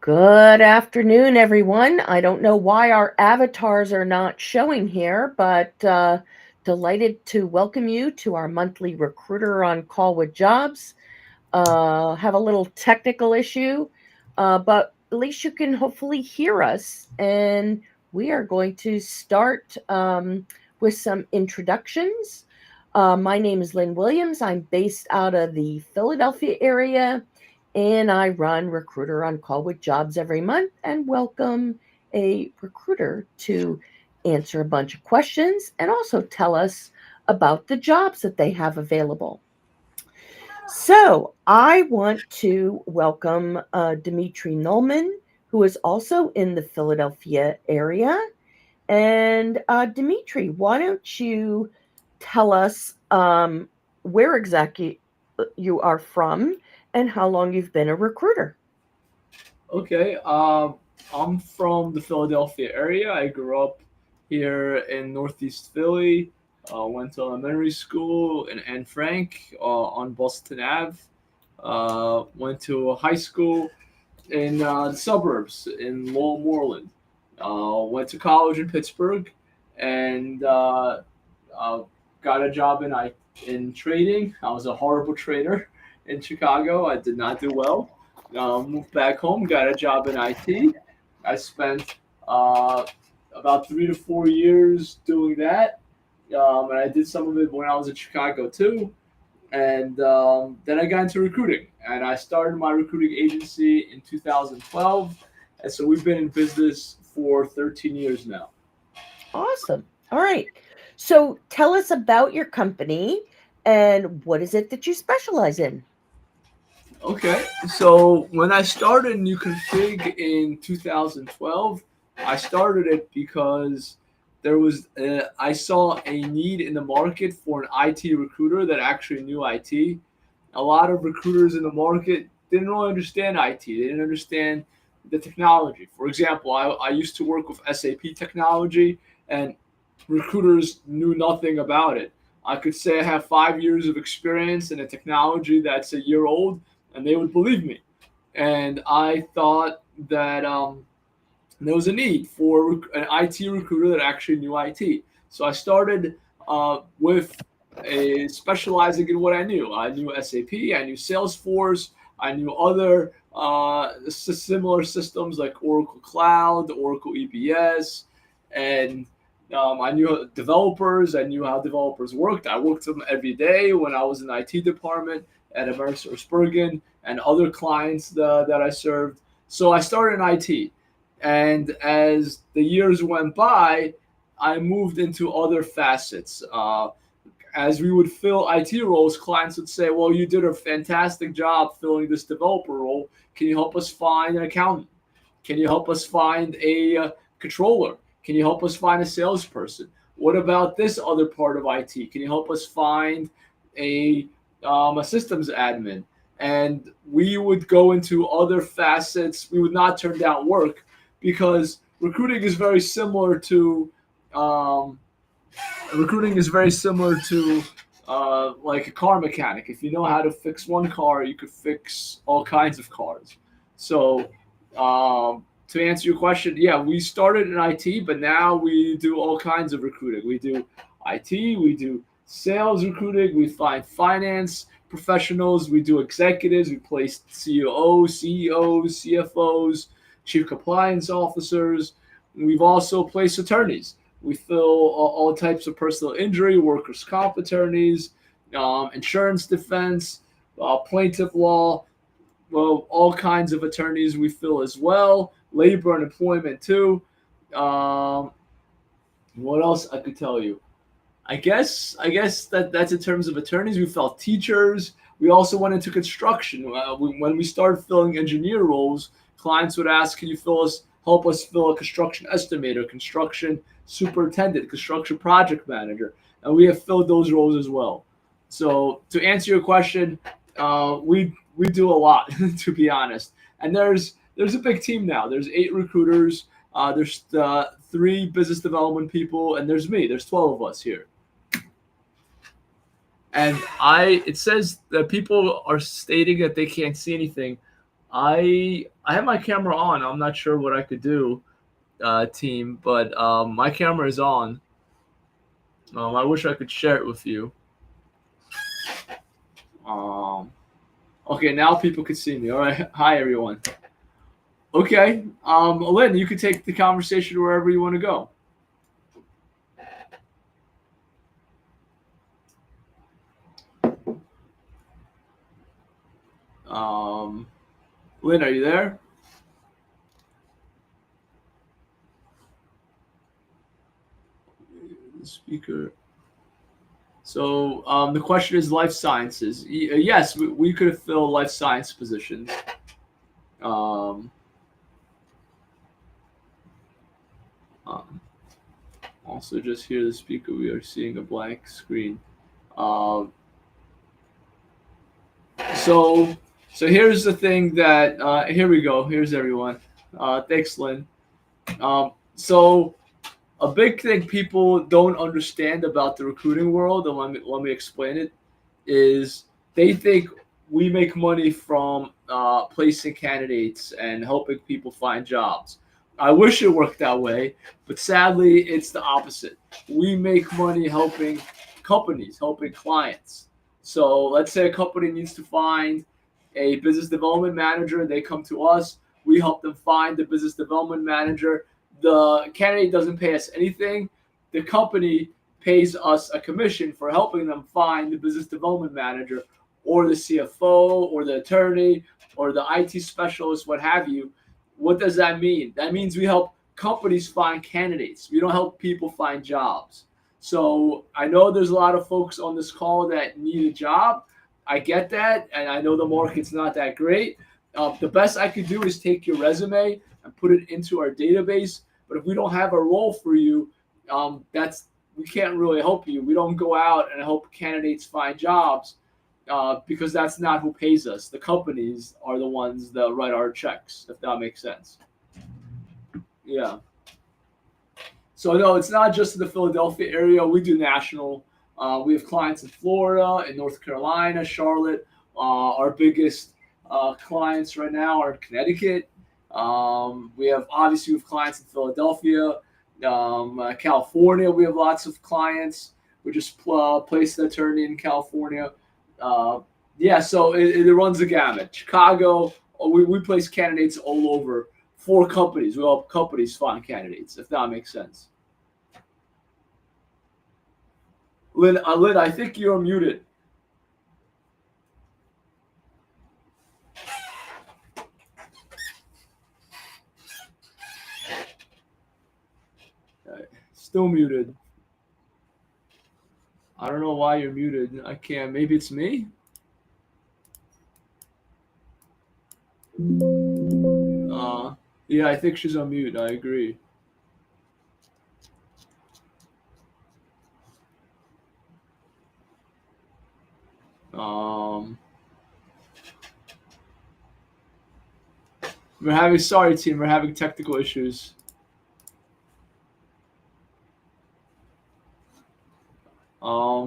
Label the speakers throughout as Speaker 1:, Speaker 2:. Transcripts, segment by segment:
Speaker 1: Good afternoon, everyone. I don't know why our avatars are not showing here, but delighted to welcome you to our monthly Recruiter on Call with Jobs. Have a little technical issue, but at least you can hopefully hear us. And we are going to start with some introductions. My name is Lynne Williams. I'm based out of the Philadelphia area, and I run Recruiter on Call with Jobs every month and welcome a recruiter to answer a bunch of questions and also tell us about the jobs that they have available. So I want to welcome Dimitri Nolman, who is also in the Philadelphia area. And Dimitri, why don't you tell us where exactly you are from and how long you've been a recruiter?
Speaker 2: Okay, I'm from the Philadelphia area. I grew up here in Northeast Philly. Went to elementary school in Anne Frank on Boston Ave. Went to a high school in the suburbs in Lowell Moreland. Went to college in Pittsburgh and uh, got a job in trading. I was a horrible trader in Chicago. I did not do well. Moved back home, got a job in IT. I spent uh, about 3 to 4 years doing that, and I did some of it when I was in Chicago too. And then I got into recruiting, and I started my recruiting agency in 2012. And so we've been in business for 13 years now.
Speaker 1: Awesome. All right. So tell us about your company and what is it that you specialize in?
Speaker 2: Okay, so when I started New Config in 2012, I started it because I saw a need in the market for an IT recruiter that actually knew IT. A lot of recruiters in the market didn't really understand IT. They didn't understand the technology. For example, I used to work with SAP technology, and recruiters knew nothing about it. I could say I have 5 years of experience in a technology that's a year old, and they would believe me. And I thought that there was a need for an IT recruiter that actually knew IT. So I started with specializing in what I knew. I knew SAP, I knew Salesforce, I knew other similar systems like Oracle Cloud, Oracle EBS, and I knew developers. I knew how developers worked. I worked with them every day when I was in the IT department at AmerisourceBergen and other clients that I served. So I started in IT. And as the years went by, I moved into other facets. As we would fill IT roles, clients would say, "Well, you did a fantastic job filling this developer role. Can you help us find an accountant? Can you help us find a controller? Can you help us find a salesperson? What about this other part of IT? Can you help us find a systems admin?" And we would go into other facets. We would not turn down work because um, recruiting is very similar to like a car mechanic. If you know how to fix one car, you could fix all kinds of cars. So to answer your question, yeah, we started in IT, but now we do all kinds of recruiting. We do IT, we do sales recruiting, we find finance professionals, we do executives, we place COOs, CEOs, CFOs, chief compliance officers. We've also placed attorneys. We fill all types of personal injury, workers' comp attorneys, insurance defense, plaintiff law, well, all kinds of attorneys we fill as well, labor and employment too. Um, what else I could tell you? I guess that's in terms of attorneys. We felt teachers. We also went into construction. When we started filling engineer roles, clients would ask, "Can you help us fill a construction estimator, construction superintendent, construction project manager?" And we have filled those roles as well. So to answer your question, we do a lot, to be honest. And there's a big team now. There's 8 recruiters. There's 3 business development people, and there's me. There's 12 of us here. And it says that people are stating that they can't see anything. I have my camera on. I'm not sure what I could do, team, but my camera is on. I wish I could share it with you. Um, okay, now people can see me. All right. Hi, everyone. Okay. Lynn, you can take the conversation wherever you want to go. Lynn, are you there? Speaker. So the question is life sciences. Yes, we could fill life science positions. Um, also, just hear the speaker. We are seeing a blank screen. Um, so, so here's the thing that here we go. Here's everyone. Thanks, Lynn. So a big thing people don't understand about the recruiting world, and let me explain it, is they think we make money from placing candidates and helping people find jobs. I wish it worked that way, but sadly, it's the opposite. We make money helping companies, helping clients. So let's say a company needs to find a business development manager. They come to us. We help them find the business development manager. The candidate doesn't pay us anything. The company pays us a commission for helping them find the business development manager or the CFO or the attorney or the IT specialist, what have you. What does that mean? That means we help companies find candidates. We don't help people find jobs. So I know there's a lot of folks on this call that need a job. I get that, and I know the market's not that great. The best I could do is take your resume and put it into our database. But if we don't have a role for you, we can't really help you. We don't go out and help candidates find jobs because that's not who pays us. The companies are the ones that write our checks, if that makes sense. Yeah. So no, it's not just in the Philadelphia area. We do national. We have clients in Florida, in North Carolina, Charlotte. Our biggest clients right now are Connecticut. We have clients in Philadelphia, California. We have lots of clients. We just placed an attorney in California. Yeah, so it runs the gamut. Chicago, we place candidates all over for companies. We help companies find candidates, if that makes sense. Lynn, I think you're muted. Still muted. I don't know why you're muted. I can't. Maybe it's me. Yeah, I think she's on mute. I agree. Um, sorry team, we're having technical issues.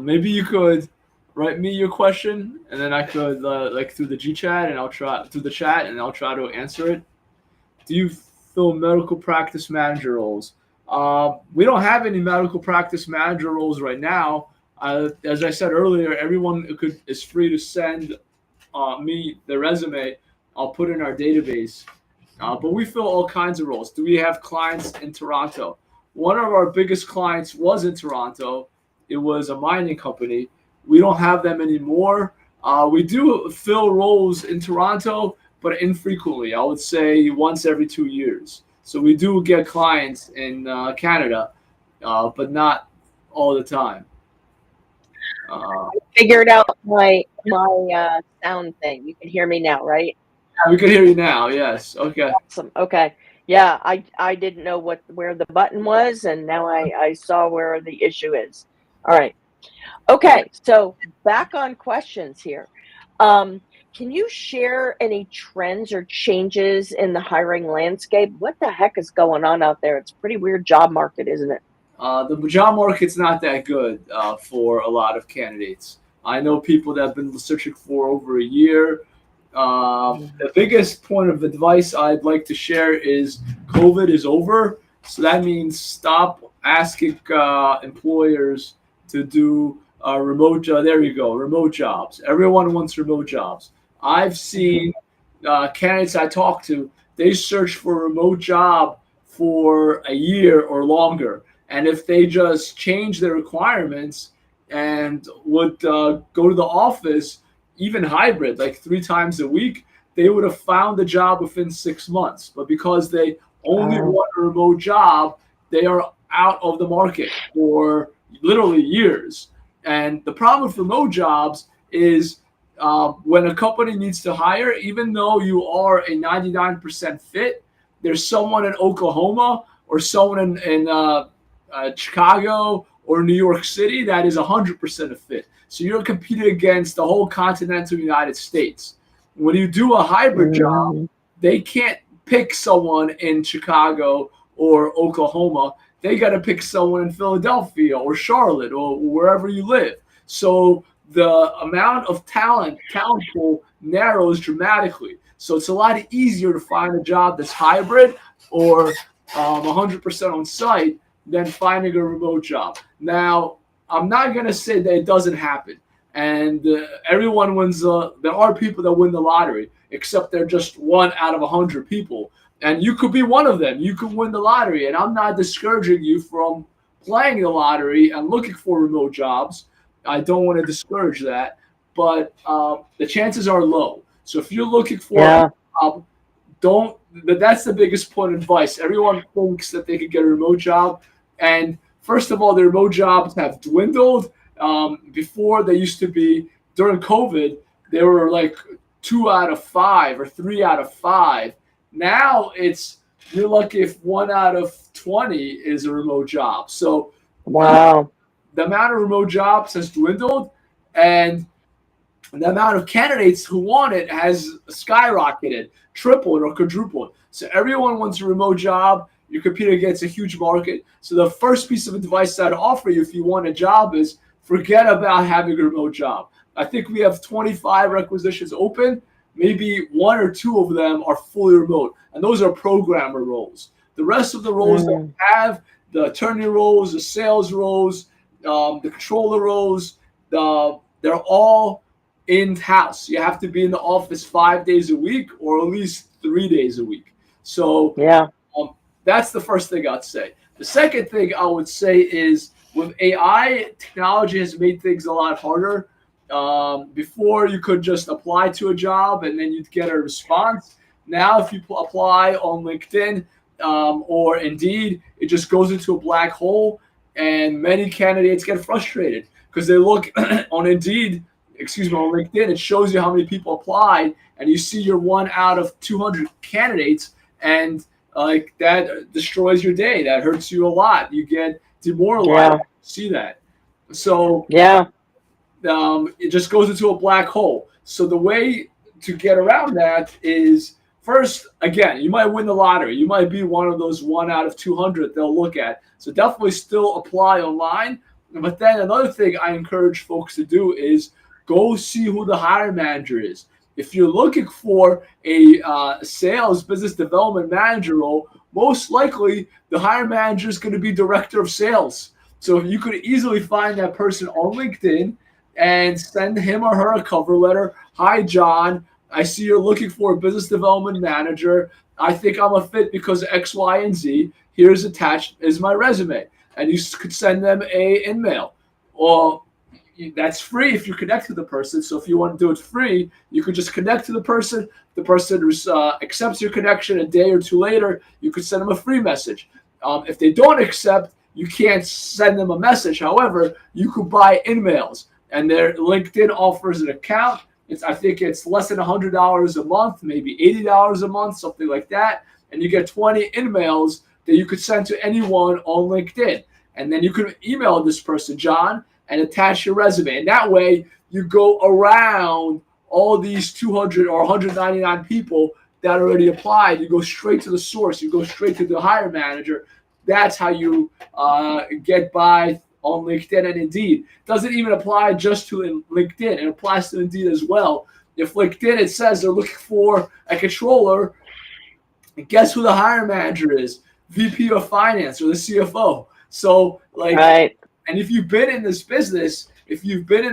Speaker 2: Maybe you could write me your question, and then I could like through the G chat, and I'll try through the chat, and I'll try to answer it. Do you fill medical practice manager roles? We don't have any medical practice manager roles right now. As I said earlier, everyone is free to send me their resume. I'll put it in our database. But we fill all kinds of roles. Do we have clients in Toronto? One of our biggest clients was in Toronto. It was a mining company. We don't have them anymore. We do fill roles in Toronto, but infrequently. I would say once every 2 years. So we do get clients in Canada, but not all the time.
Speaker 1: Figured out my sound thing. You can hear me now, right?
Speaker 2: We can hear you now. Yes. Okay.
Speaker 1: Awesome. Okay. Yeah, I didn't know where the button was, and now I saw where the issue is. All right. Okay, so back on questions here. Can you share any trends or changes in the hiring landscape? What the heck is going on out there? It's a pretty weird job market, isn't it?
Speaker 2: The job market's not that good for a lot of candidates. I know people that have been searching for over a year. The biggest point of advice I'd like to share is COVID is over. So that means stop asking employers to do remote. There you go, remote jobs. Everyone wants remote jobs. I've seen candidates I talk to. They search for a remote job for a year or longer, and if they just change their requirements and would go to the office, even hybrid, like 3 times a week, they would have found a job within 6 months. But because they only want a remote job, they are out of the market for literally years. And the problem with remote jobs is when a company needs to hire, even though you are a 99% fit, there's someone in Oklahoma or someone in Chicago or New York City that is 100% a fit. So you're competing against the whole continental United States. When you do a hybrid job, they can't pick someone in Chicago or Oklahoma. They got to pick someone in Philadelphia or Charlotte or wherever you live. So the amount of talent pool narrows dramatically. So it's a lot easier to find a job that's hybrid or 100% on site than finding a remote job. Now, I'm not going to say that it doesn't happen. And everyone wins. There are people that win the lottery, except they're just 1 out of 100 people. And you could be one of them. You could win the lottery. And I'm not discouraging you from playing the lottery and looking for remote jobs. I don't want to discourage that. But the chances are low. So if you're looking for a job, that's the biggest point of advice. Everyone thinks that they could get a remote job. And first of all, the remote jobs have dwindled. Before, they used to be, during COVID, they were like 2 out of 5 or 3 out of 5. Now you're lucky if 1 out of 20 is a remote job. So the amount of remote jobs has dwindled, and the amount of candidates who want it has skyrocketed, tripled or quadrupled. So everyone wants a remote job. You're competing against a huge market. So the first piece of advice I'd offer you if you want a job is forget about having a remote job. I think we have 25 requisitions open. Maybe 1 or 2 of them are fully remote, and those are programmer roles. The rest of the roles that we have, the attorney roles, the sales roles, the controller roles, they're all in-house. You have to be in the office 5 days a week or at least 3 days a week. So that's the first thing I'd say. The second thing I would say is with AI, technology has made things a lot harder. Before, you could just apply to a job and then you'd get a response. Now, if you apply on LinkedIn or Indeed, it just goes into a black hole, and many candidates get frustrated because they look on Indeed, on LinkedIn, it shows you how many people applied, and you see you're 1 out of 200 candidates, and that destroys your day. That hurts you a lot. You get demoralized. See that. So it just goes into a black hole. So the way to get around that is, first, again, you might win the lottery. You might be one of those 1 out of 200 they'll look at. So definitely still apply online. But then another thing I encourage folks to do is go see who the hiring manager is. If you're looking for a sales business development manager role, most likely the hiring manager is going to be director of sales. So if you could easily find that person on LinkedIn and send him or her a cover letter. Hi, John. I see you're looking for a business development manager. I think I'm a fit because of X, Y, and Z. Here's attached is my resume. And you could send them a email. Or that's free if you connect to the person. So if you want to do it free, you could just connect to the person. The person accepts your connection a day or 2 later. You could send them a free message. If they don't accept, you can't send them a message. However, you could buy emails, and their LinkedIn offers an account. I think it's less than $100 a month, maybe $80 a month, something like that. And you get 20 emails that you could send to anyone on LinkedIn. And then you could email this person, John, and attach your resume. And that way you go around all these 200 or 199 people that already applied. You go straight to the source. You go straight to the hiring manager. That's how you get by on LinkedIn and Indeed. It doesn't even apply just to LinkedIn. It applies to Indeed as well. If LinkedIn, it says they're looking for a controller, and guess who the hiring manager is? VP of Finance or the CFO. So, like,
Speaker 1: Right.
Speaker 2: and if you've been in this business, if you've been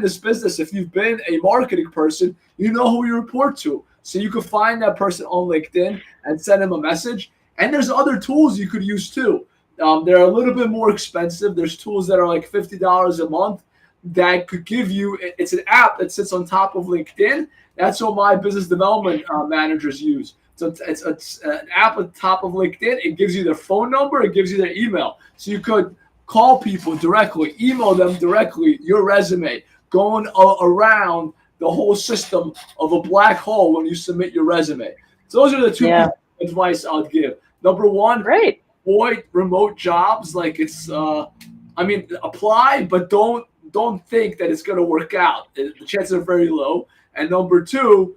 Speaker 2: a marketing person, you know who you report to. So you can find that person on LinkedIn and send them a message. And there's other tools you could use too. They're a little bit more expensive. There's tools that are like $50 a month that could give you. It's an app that sits on top of LinkedIn. That's what my business development managers use. So it's an app on top of LinkedIn. It gives you their phone number. It gives you their email. So you could call people directly, email them directly, your resume, going around the whole system of a black hole when you submit your resume. So those are the two pieces of advice I'll give. Number one,
Speaker 1: Great.
Speaker 2: avoid remote jobs. Like apply, but don't think that it's going to work out. The chances are very low. And number two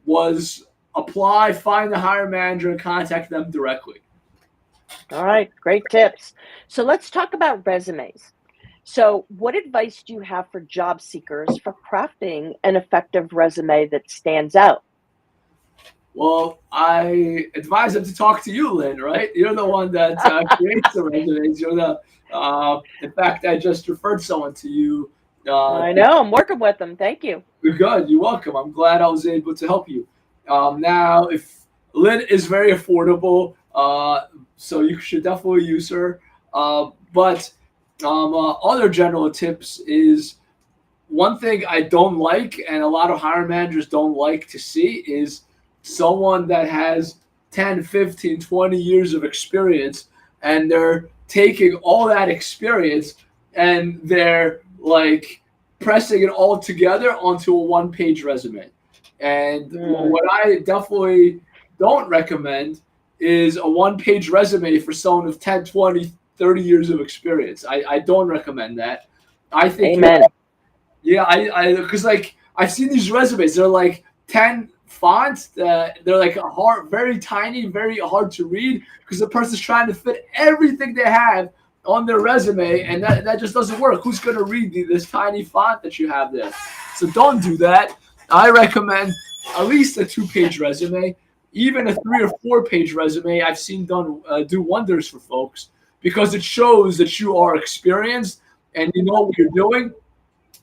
Speaker 2: was apply, find the hiring manager, and contact them directly.
Speaker 1: All right, great tips. So let's talk about resumes. So what advice do you have for job seekers for crafting an effective resume that stands out?
Speaker 2: Well, I advise them to talk to you, Lynn, right? You're the one that creates the resumes. In fact, I just referred someone to you.
Speaker 1: I know, I'm working with them. Thank you.
Speaker 2: Good. You're welcome. I'm glad I was able to help you. Now, if Lynn is very affordable, so you should definitely use her. But other general tips is one thing I don't like, and a lot of hiring managers don't like to see, is someone that has 10, 15, 20 years of experience, and they're taking all that experience and they're like pressing it all together onto a one-page resume. And what I definitely don't recommend is a one-page resume for someone with 10, 20, 30 years of experience. I don't recommend that. I think,
Speaker 1: Amen.
Speaker 2: because like I've seen these resumes, they're like 10 fonts. They're like very tiny, very hard to read because the person's trying to fit everything they have on their resume, and that just doesn't work. Who's going to read this tiny font that you have there? So don't do that. I recommend at least a 2-page resume. Even a 3 or 4-page resume I've seen do wonders for folks because it shows that you are experienced and you know what you're doing.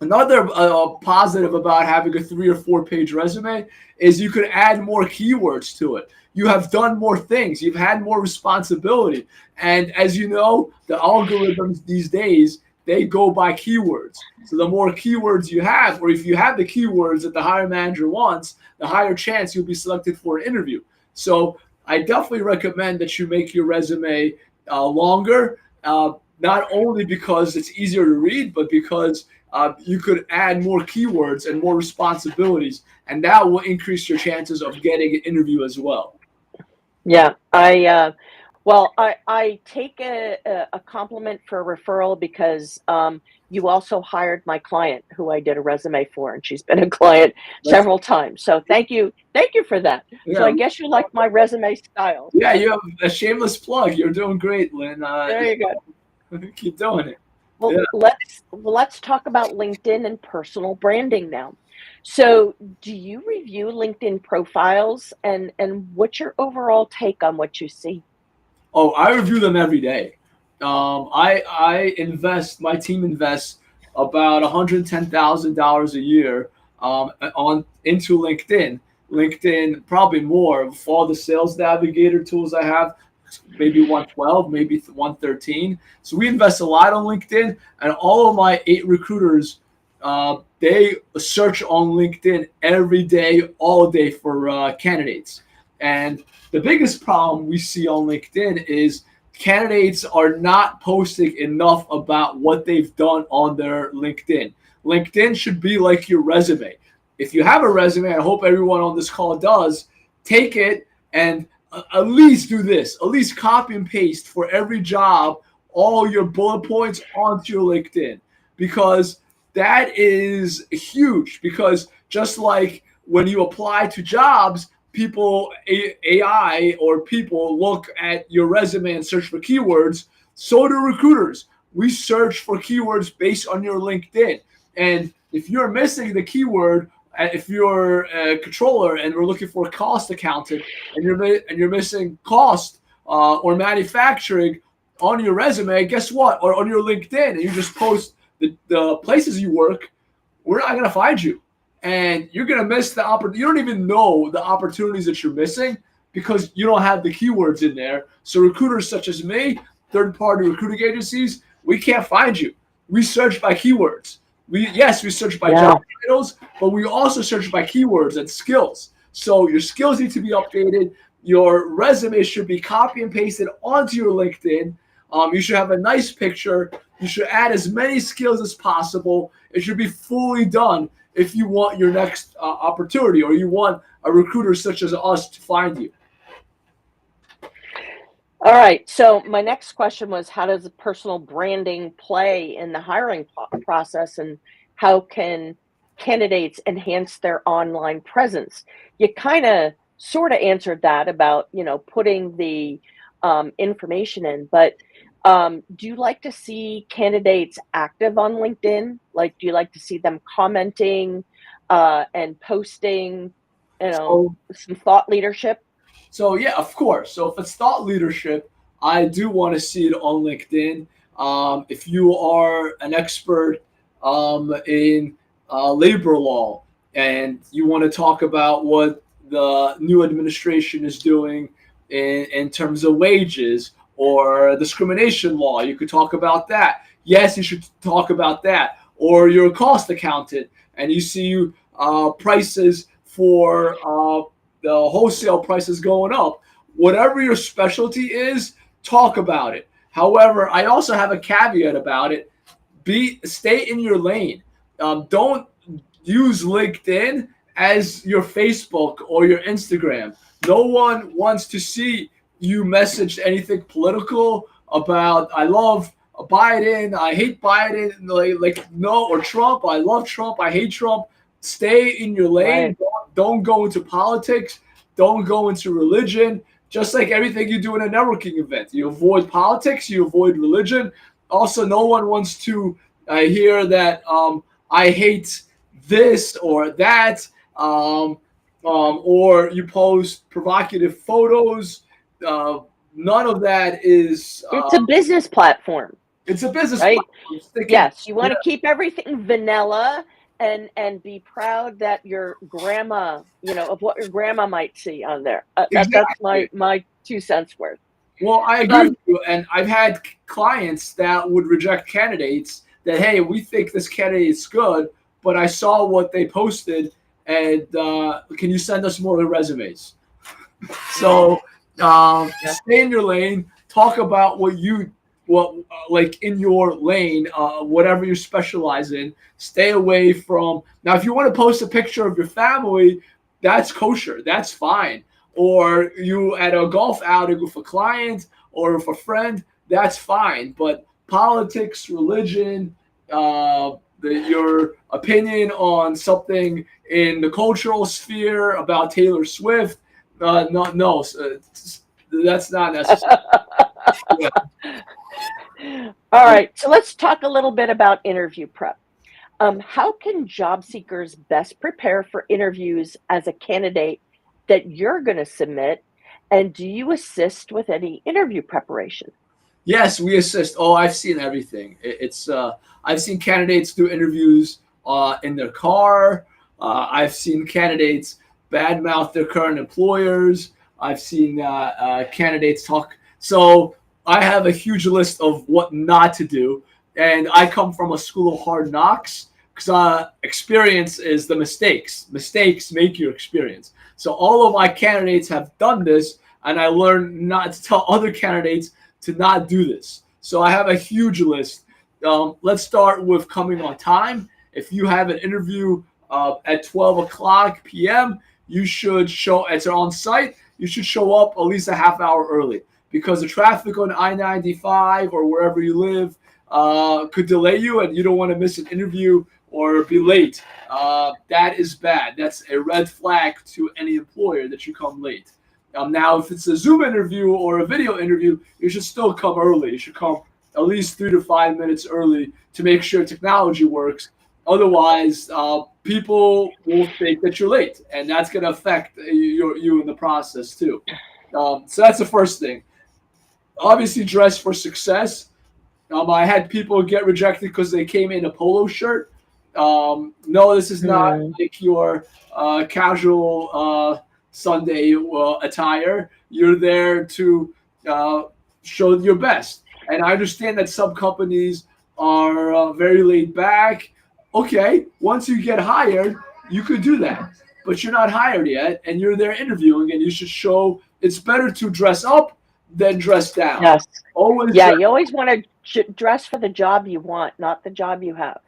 Speaker 2: Another positive about having a 3 or 4-page resume is you could add more keywords to it. You have done more things. You've had more responsibility. And as you know, the algorithms these days, they go by keywords. So the more keywords you have, or if you have the keywords that the hiring manager wants, the higher chance you'll be selected for an interview. So I definitely recommend that you make your resume longer, not only because it's easier to read, but because you could add more keywords and more responsibilities, and that will increase your chances of getting an interview as well.
Speaker 1: Yeah, I take a compliment for a referral because you also hired my client who I did a resume for, and she's been a client several times. So thank you for that.
Speaker 2: Yeah.
Speaker 1: So I guess you like my resume style.
Speaker 2: Yeah, you have a shameless plug. You're doing great, Lynn.
Speaker 1: There you go.
Speaker 2: Keep doing it.
Speaker 1: Well,
Speaker 2: Yeah.
Speaker 1: let's talk about LinkedIn and personal branding now. So, do you review LinkedIn profiles, and what's your overall take on what you see?
Speaker 2: Oh, I review them every day. I invest. My team invests about $110,000 a year into LinkedIn. LinkedIn, probably more. For all the sales navigator tools I have, maybe 112, maybe 113. So we invest a lot on LinkedIn, and all of my 8 recruiters, they search on LinkedIn every day, all day for candidates. And the biggest problem we see on LinkedIn is candidates are not posting enough about what they've done on their LinkedIn. LinkedIn should be like your resume. If you have a resume, I hope everyone on this call does, take it and at least do this. At least copy and paste for every job all your bullet points onto your LinkedIn, because that is huge. Because just like when you apply to jobs, people, AI or people look at your resume and search for keywords, so do recruiters. We search for keywords based on your LinkedIn. And if you're missing the keyword if you're a controller and we're looking for a cost accountant, and you're missing cost or manufacturing on your resume, guess what? Or on your LinkedIn, and you just post the places you work, we're not going to find you. And you're going to miss the opportunity. You don't even know the opportunities that you're missing because you don't have the keywords in there. So recruiters such as me, third-party recruiting agencies, we can't find you. We search by keywords. We search by job titles, but we also search by keywords and skills. So your skills need to be updated. Your resume should be copy and pasted onto your LinkedIn. You should have a nice picture. You should add as many skills as possible. It should be fully done if you want your next opportunity, or you want a recruiter such as us to find you.
Speaker 1: All right. So my next question was, how does personal branding play in the hiring process, and how can candidates enhance their online presence? You kind of sort of answered that about, putting the information in, but do you like to see candidates active on LinkedIn? Like, do you like to see them commenting and posting, some thought leadership?
Speaker 2: So yeah, of course. So if it's thought leadership, I do want to see it on LinkedIn. If you are an expert in labor law and you want to talk about what the new administration is doing in terms of wages or discrimination law, you could talk about that. Yes, you should talk about that. Or you're a cost accountant and you see prices for the wholesale prices going up. Whatever your specialty is, talk about it. However, I also have a caveat about it. Stay in your lane. Don't use LinkedIn as your Facebook or your Instagram. No one wants to see you message anything political about I love Biden, I hate Biden, or Trump, I love Trump, I hate Trump. Stay in your lane.
Speaker 1: Right.
Speaker 2: Don't go into politics. Don't go into religion. Just like everything you do in a networking event, you avoid politics, you avoid religion. Also, no one wants to hear that I hate this or that, or you post provocative photos. None of that is.
Speaker 1: It's a business platform.
Speaker 2: It's a business
Speaker 1: right?
Speaker 2: platform.
Speaker 1: Yes, you want to keep everything vanilla and be proud that your grandma, of what your grandma might see on there. That's my 2 cents worth.
Speaker 2: Well, I agree with you, and I've had clients that would reject candidates that, hey, we think this candidate is good, but I saw what they posted, and can you send us more resumes? So stay in your lane. Talk about what in your lane, whatever you specialize in. Stay away from. Now, if you want to post a picture of your family, that's kosher. That's fine. Or you at a golf outing with a client or with a friend, that's fine. But politics, religion, your opinion on something in the cultural sphere about Taylor Swift, no, that's not necessary. Yeah.
Speaker 1: All right, so let's talk a little bit about interview prep. How can job seekers best prepare for interviews as a candidate that you're going to submit? And do you assist with any interview preparation?
Speaker 2: Yes, we assist. Oh, I've seen everything. I've seen candidates do interviews in their car. I've seen candidates badmouth their current employers. I've seen candidates talk. So I have a huge list of what not to do. And I come from a school of hard knocks because experience is the mistakes. Mistakes make your experience. So all of my candidates have done this, and I learned not to tell other candidates to not do this. So I have a huge list. Let's start with coming on time. If you have an interview at 12 o'clock p.m., you should show, it's on site, you should show up at least a half hour early because the traffic on I-95 or wherever you live could delay you, and you don't want to miss an interview or be late. That is bad. That's a red flag to any employer that you come late. Now, if it's a Zoom interview or a video interview, you should still come early. You should come at least 3 to 5 minutes early to make sure technology works. Otherwise, people will think that you're late, and that's going to affect you in the process too. So that's the first thing. Obviously, dress for success. I had people get rejected because they came in a polo shirt. No, this is not
Speaker 1: Mm,
Speaker 2: like your casual Sunday attire. You're there to uh, show your best. And I understand that some companies are very laid back. Okay, once you get hired, you could do that. But you're not hired yet, and you're there interviewing, and you should show it's better to dress up than dress down.
Speaker 1: yes.
Speaker 2: Always
Speaker 1: Yeah,
Speaker 2: dress.
Speaker 1: you always want to dress for the job you want, not the job you have.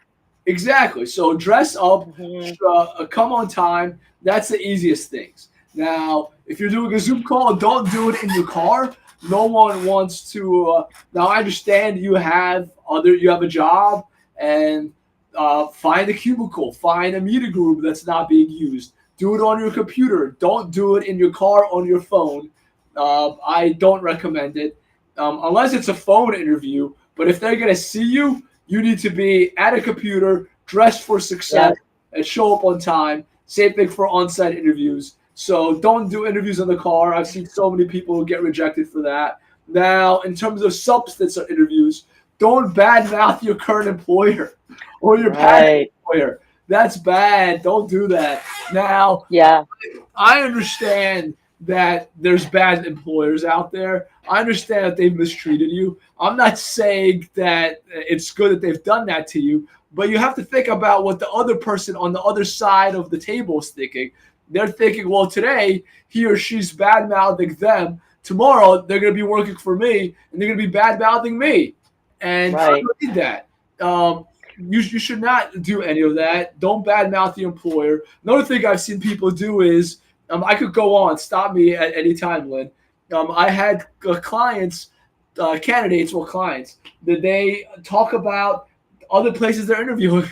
Speaker 2: Exactly. So dress up,
Speaker 1: Hmm.
Speaker 2: come on time. That's the easiest things. Now, if you're doing a Zoom call, don't do it in your car. No one wants to. Now, I understand you have a job, and find a cubicle, find a meeting group that's not being used. Do it on your computer. Don't do it in your car on your phone. I don't recommend it unless it's a phone interview. But if they're gonna see you, you need to be at a computer, dressed for success,
Speaker 1: Yeah.
Speaker 2: and show up on time. Same thing for on-site interviews. So don't do interviews in the car. I've seen so many people get rejected for that. Now, in terms of substance of interviews, don't badmouth your current employer or your past
Speaker 1: Right.
Speaker 2: employer. That's bad. Don't do that. Now,
Speaker 1: Yeah.
Speaker 2: I understand that there's bad employers out there. I understand that they've mistreated you. I'm not saying that it's good that they've done that to you, but you have to think about what the other person on the other side of the table is thinking. They're thinking, well, today he or she's bad mouthing them. Tomorrow they're going to be working for me and they're going to be bad mouthing me. And I
Speaker 1: Right.
Speaker 2: don't need that. You should not do any of that. Don't badmouth the employer. Another thing I've seen people do is I could go on. Stop me at any time, Lynn. I had clients, clients, that they talk about other places they're interviewing.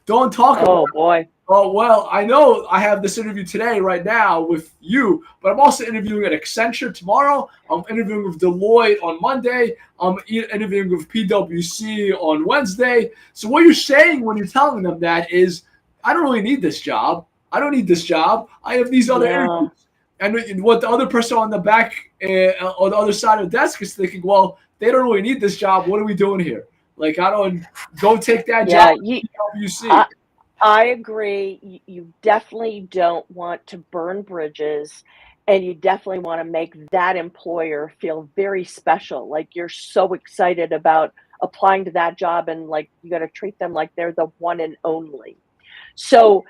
Speaker 2: Don't talk about.
Speaker 1: Oh boy.
Speaker 2: Oh, well, I know I have this interview today, right now, with you, but I'm also interviewing at Accenture tomorrow. I'm interviewing with Deloitte on Monday. I'm interviewing with PwC on Wednesday. So, what you're saying when you're telling them that is, I don't really need this job. I don't need this job. I have these other
Speaker 1: Yeah.
Speaker 2: interviews. And what the other person on the back, on the other side of the desk is thinking, well, they don't really need this job. What are we doing here? Like, I don't go take that job
Speaker 1: Yeah.
Speaker 2: at PwC.
Speaker 1: I, I agree. You definitely don't want to burn bridges, and you definitely want to make that employer feel very special. Like you're so excited about applying to that job, and like you got to treat them like they're the one and only. So,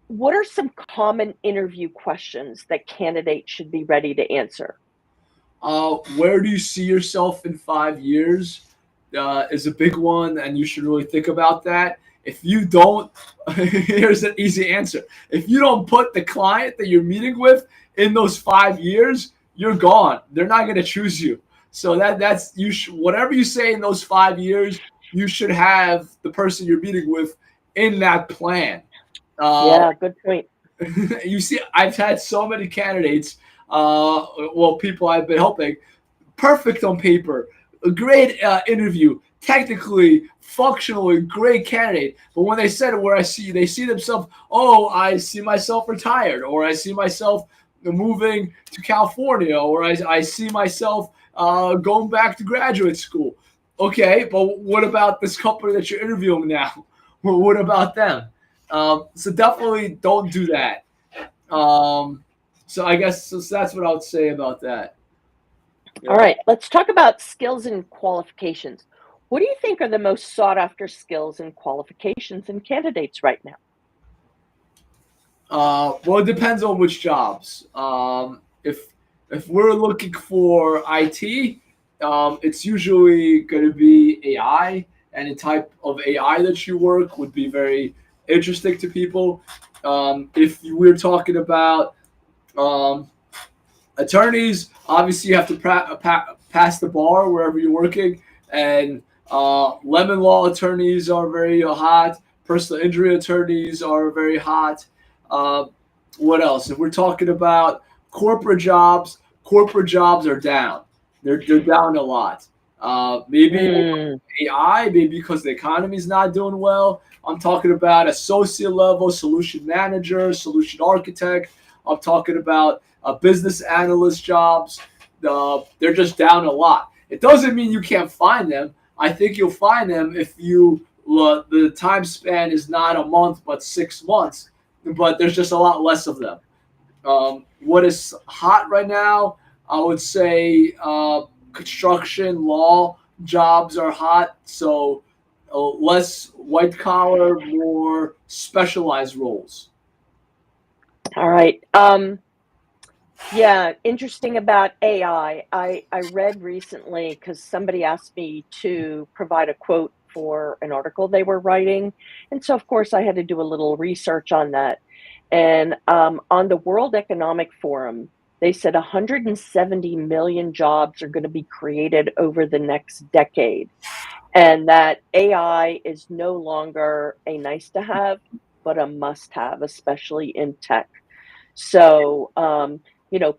Speaker 1: what are some common interview questions that candidates should be ready to answer?
Speaker 2: Where do you see yourself in 5 years? Is a big one, and you should really think about that. If you don't, here's an easy answer. If you don't put the client that you're meeting with in those 5 years, you're gone. They're not going to choose you. So that's you. Whatever you say in those 5 years, you should have the person you're meeting with in that plan. Uh,
Speaker 1: Yeah, good point.
Speaker 2: you see, I've had so many candidates, people I've been helping, perfect on paper, a great interview, technically, functionally, great candidate. But when they said it, they see themselves, oh, I see myself retired, or I see myself moving to California, or I see myself going back to graduate school. Okay, but what about this company that you're interviewing now? What about them? So definitely don't do that. Um, so I guess so that's what I would say about that.
Speaker 1: All
Speaker 2: Yeah.
Speaker 1: right, let's talk about skills and qualifications. What do you think are the most sought after skills and qualifications in candidates right now?
Speaker 2: Well, it depends on which jobs. If we're looking for IT, it's usually going to be AI, and the type of AI that you work would be very interesting to people. If we're talking about um, attorneys, obviously you have to pass the bar wherever you're working, and lemon law attorneys are very hot. Personal injury attorneys are very hot. Uh, what else? If we're talking about corporate jobs are down. They're down a lot. Maybe
Speaker 1: Mm.
Speaker 2: AI, maybe because the economy is not doing well. I'm talking about associate level, solution manager, solution architect. I'm talking about business analyst jobs. They're just down a lot. It doesn't mean you can't find them. I think you'll find them if the time span is not a month but 6 months, but there's just a lot less of them. What is hot right now? I would say construction, law jobs are hot. So less white collar, more specialized roles.
Speaker 1: All right. Yeah, interesting about AI. I read recently because somebody asked me to provide a quote for an article they were writing. And so, of course, I had to do a little research on that. And on the World Economic Forum, they said 170 million jobs are going to be created over the next decade, and that AI is no longer a nice to have, but a must have, especially in tech. So,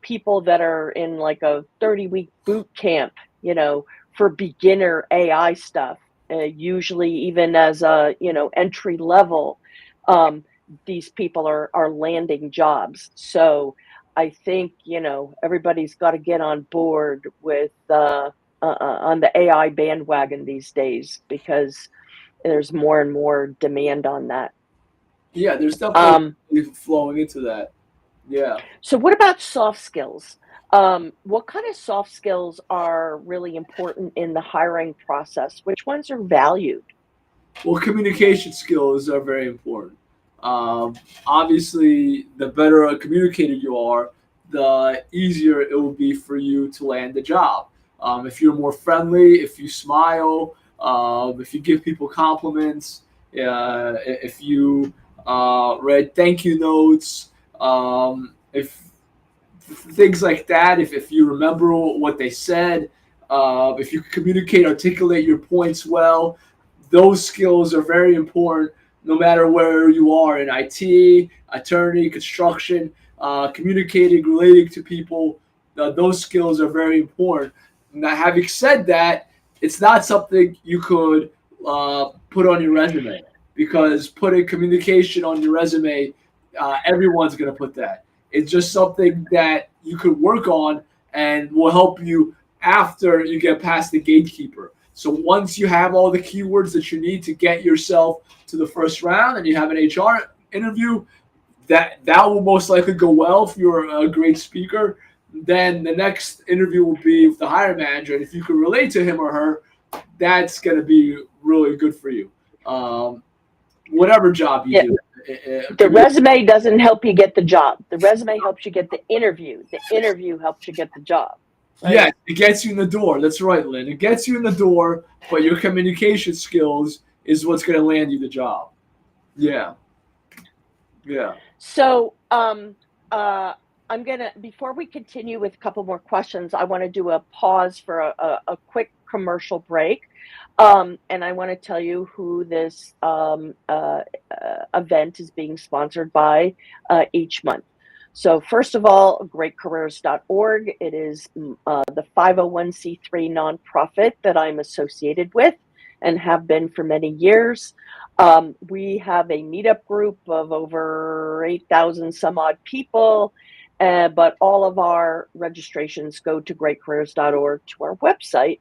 Speaker 1: people that are in like a 30-week boot camp, for beginner AI stuff, usually even as a, entry level, um, these people are landing jobs. So I think, everybody's got to get on board with, on the AI bandwagon these days because there's more and more demand on that.
Speaker 2: Yeah, there's definitely
Speaker 1: Um,
Speaker 2: flowing into that. Yeah.
Speaker 1: So what about soft skills? What kind of soft skills are really important in the hiring process? Which ones are valued?
Speaker 2: Well, communication skills are very important. Obviously, the better a communicator you are, the easier it will be for you to land the job. If you're more friendly, if you smile, if you give people compliments, if you read thank you notes, if things like that, if you remember what they said, if you communicate, articulate your points well, those skills are very important no matter where you are in IT, attorney, construction, communicating, relating to people. Those skills are very important. Now, having said that, it's not something you could put on your resume because putting communication on your resume, everyone's going to put that. It's just something that you could work on and will help you after you get past the gatekeeper. So once you have all the keywords that you need to get yourself to the first round and you have an HR interview, that will most likely go well if you're a great speaker. Then the next interview will be with the hiring manager, and if you can relate to him or her, that's going to be really good for you. Whatever job you
Speaker 1: Yeah,
Speaker 2: do.
Speaker 1: the resume doesn't help you get the job. The resume helps you get the interview. The interview helps you get the job,
Speaker 2: Yeah,
Speaker 1: right?
Speaker 2: it gets you in the door. That's right, Lynn. It gets you in the door, but your communication skills is what's going to land you the job. Yeah, yeah.
Speaker 1: So, I'm gonna before we continue with a couple more questions, I want to do a pause for a quick commercial break, and I want to tell you who this event is being sponsored by each month. So, first of all, greatcareers.org. It is the 501c3 nonprofit that I'm associated with and have been for many years. We have a meetup group of over 8,000 some odd people, but all of our registrations go to greatcareers.org to our website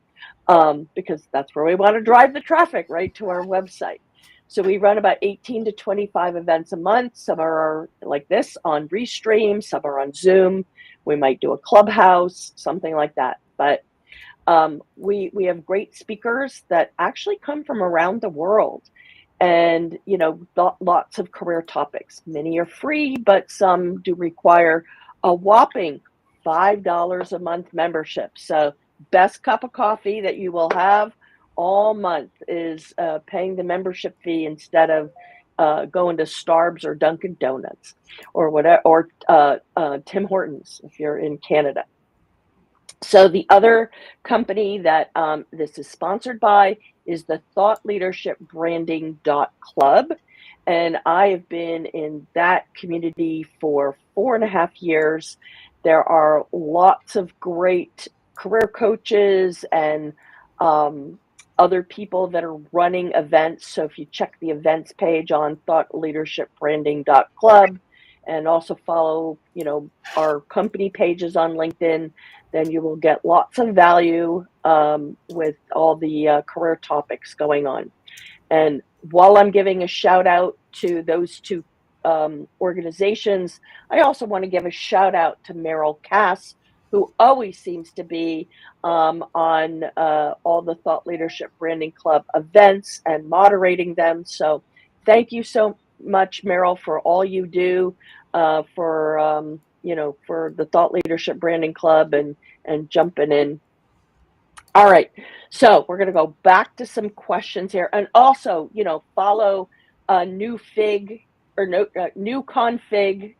Speaker 1: because that's where we want to drive the traffic, right, to our website. So we run about 18 to 25 events a month. Some are like this on Restream, some are on Zoom. We might do a clubhouse, something like that. But we have great speakers that actually come from around the world, and lots of career topics. Many are free, but some do require a whopping $5 a month membership. So best cup of coffee that you will have all month is paying the membership fee instead of going to Starbucks or Dunkin' Donuts or whatever, or Tim Hortons if you're in Canada. So the other company that this is sponsored by is the Thought Leadership Branding Club. And I have been in that community for 4.5 years. There are lots of great career coaches and other people that are running events. So if you check the events page on thoughtleadershipbranding.club and also follow, our company pages on LinkedIn, then you will get lots of value with all the career topics going on. And while I'm giving a shout out to those two organizations, I also want to give a shout out to Meryl Cass, who always seems to be on all the Thought Leadership Branding Club events and moderating them. So thank you so much, Meryl, for all you do for the Thought Leadership Branding Club and jumping in. All right, so we're going to go back to some questions here, and also, follow new fig or no new config,